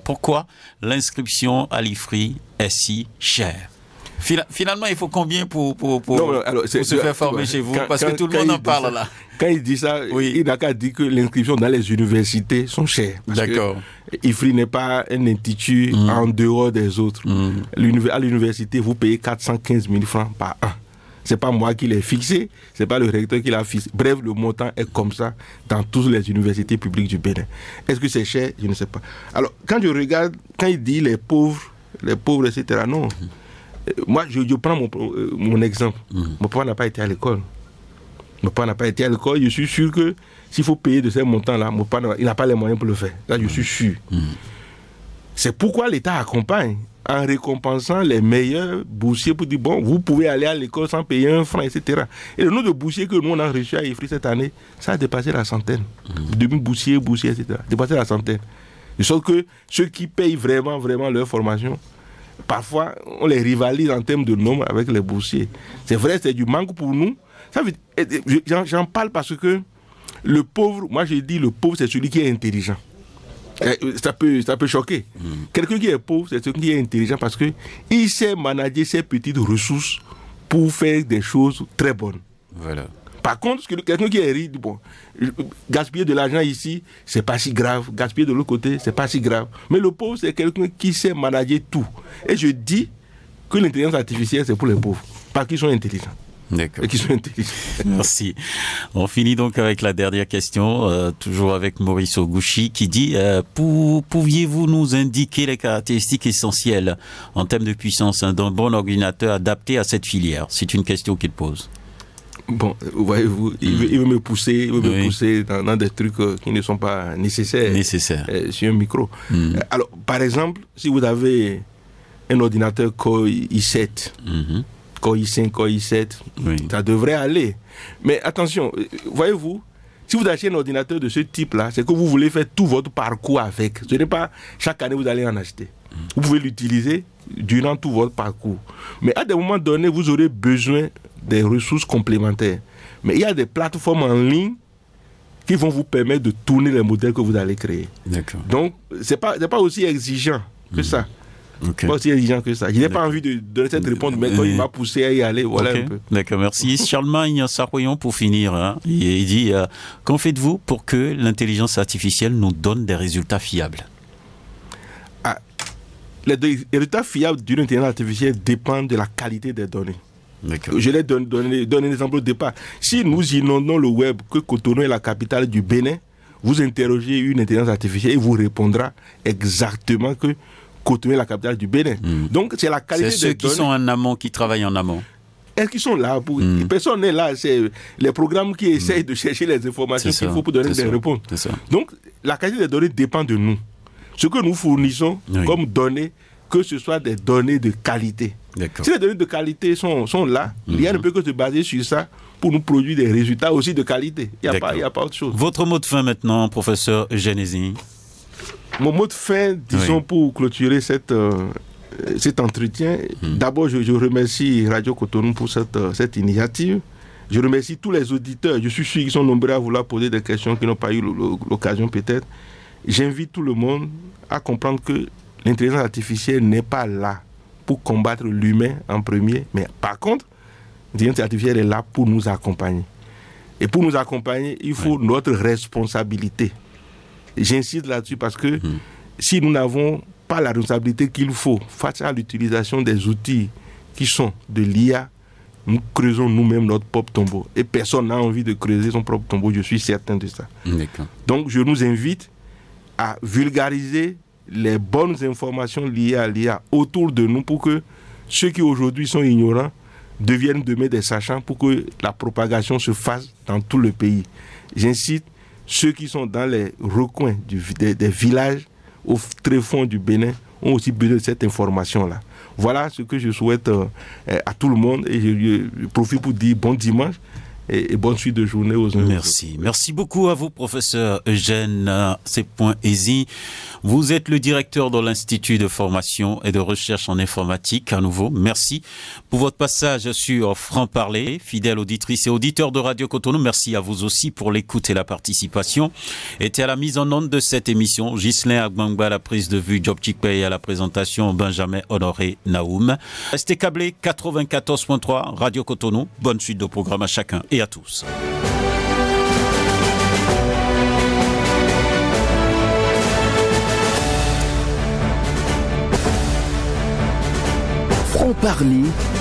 pourquoi l'inscription à l'IFRI est si chère? Finalement, il faut combien pour se faire former chez vous? Parce que tout le monde en parle là. Quand il dit ça, il n'a qu'à dire que l'inscription dans les universités sont chères. D'accord. IFRI n'est pas un institut en dehors des autres. À l'université, vous payez 415 000 francs par an. C'est pas moi qui l'ai fixé, c'est pas le recteur qui l'a fixé. Bref, le montant est comme ça dans toutes les universités publiques du Bénin. Est-ce que c'est cher? Je ne sais pas. Alors, quand je regarde, quand il dit les pauvres, etc., non. Moi, je prends mon exemple. Mon papa n'a pas été à l'école. Mon papa n'a pas été à l'école. Je suis sûr que s'il faut payer de ces montants-là, mon papa il n'a pas les moyens pour le faire. Là, je suis sûr. C'est pourquoi l'État accompagne en récompensant les meilleurs boursiers pour dire, bon, vous pouvez aller à l'école sans payer un franc, etc. Et le nombre de boursiers que nous, on a reçu à IFRI cette année, ça a dépassé la centaine. Demi-boursiers, etc. Dépassé la centaine. De sorte que ceux qui payent vraiment, vraiment leur formation parfois, on les rivalise en termes de nombre avec les boursiers. C'est vrai, c'est du manque pour nous. J'en parle parce que le pauvre, moi je dis le pauvre, c'est celui qui est intelligent. Ça peut choquer. Quelqu'un qui est pauvre, c'est celui qui est intelligent parce qu'il sait manager ses petites ressources pour faire des choses très bonnes. Voilà. Par contre, quelqu'un qui est riche, bon, gaspiller de l'argent ici, c'est pas si grave. Gaspiller de l'autre côté, c'est pas si grave. Mais le pauvre, c'est quelqu'un qui sait manager tout. Et je dis que l'intelligence artificielle, c'est pour les pauvres, parce qu'ils sont intelligents. D'accord. Et qui sont intelligents. Merci. On finit donc avec la dernière question, toujours avec Maurice Ogouchi, qui dit pouviez-vous nous indiquer les caractéristiques essentielles en termes de puissance d'un bon ordinateur adapté à cette filière? C'est une question qu'il pose. Bon, voyez-vous, il veut me pousser, dans des trucs qui ne sont pas nécessaires. Sur un micro. Alors, par exemple, si vous avez un ordinateur Core i7, Core i5, Core i7, ça devrait aller. Mais attention, voyez-vous, si vous achetez un ordinateur de ce type-là, c'est que vous voulez faire tout votre parcours avec. Ce n'est pas chaque année vous allez en acheter. Vous pouvez l'utiliser durant tout votre parcours. Mais à des moments donnés, vous aurez besoin des ressources complémentaires. Mais il y a des plateformes en ligne qui vont vous permettre de tourner les modèles que vous allez créer. D'accord. Donc, c'est pas aussi exigeant que ça. Okay. Pas aussi exigeant que ça. Je n'ai pas envie de donner cette réponse, mais quand il m'a poussé à y aller, voilà un peu. D'accord, merci. Charlemagne Saroyon, pour finir, hein, il dit qu'en faites-vous pour que l'intelligence artificielle nous donne des résultats fiables? Les résultats fiables d'une intelligence artificielle dépendent de la qualité des données. Je l'ai donné un exemple au départ. Si nous inondons le web que Cotonou est la capitale du Bénin, vous interrogez une intelligence artificielle et vous répondra exactement que Cotonou est la capitale du Bénin. Donc c'est la qualité des données. C'est ceux qui sont en amont, qui travaillent en amont. Est-ce qu'ils sont là pour... Personne n'est là. C'est les programmes qui essayent de chercher les informations qu'il faut pour donner des réponses. Donc la qualité des données dépend de nous. Ce que nous fournissons comme données, que ce soit des données de qualité. Si les données de qualité sont là, il y a ne peut que se baser sur ça pour nous produire des résultats aussi de qualité. Il n'y a pas autre chose. Votre mot de fin maintenant, professeur Genesi? Mon mot de fin, disons, pour clôturer cet entretien, d'abord je remercie Radio Cotonou pour cette initiative. Je remercie tous les auditeurs. Je suis sûr qu'ils sont nombreux à vouloir poser des questions qui n'ont pas eu l'occasion peut-être. J'invite tout le monde à comprendre que l'intelligence artificielle n'est pas là pour combattre l'humain en premier, mais par contre, l'intelligence artificielle est là pour nous accompagner. Et pour nous accompagner, il faut notre responsabilité. J'insiste là-dessus parce que si nous n'avons pas la responsabilité qu'il faut face à l'utilisation des outils qui sont de l'IA, nous creusons nous-mêmes notre propre tombeau. Et personne n'a envie de creuser son propre tombeau, je suis certain de ça. Donc je nous invite à vulgariser les bonnes informations liées à l'IA autour de nous pour que ceux qui aujourd'hui sont ignorants deviennent demain des sachants pour que la propagation se fasse dans tout le pays. J'incite ceux qui sont dans les recoins des villages au tréfonds du Bénin ont aussi besoin de cette information-là. Voilà ce que je souhaite à tout le monde et je profite pour dire bon dimanche et bonne suite de journée aux uns. Merci. Merci beaucoup à vous, professeur Eugène C.Ezi. Vous êtes le directeur de l'Institut de formation et de recherche en informatique. À nouveau, merci pour votre passage sur Franc-Parler. Fidèles auditrices et auditeurs de Radio Cotonou, merci à vous aussi pour l'écoute et la participation. Était à la mise en onde de cette émission Ghislain Agbangba à la prise de vue, Job Chikpei à la présentation, Benjamin Honoré Naoum. Restez câblés 94.3 Radio Cotonou. Bonne suite de programme à chacun et à tous. Franc-Parler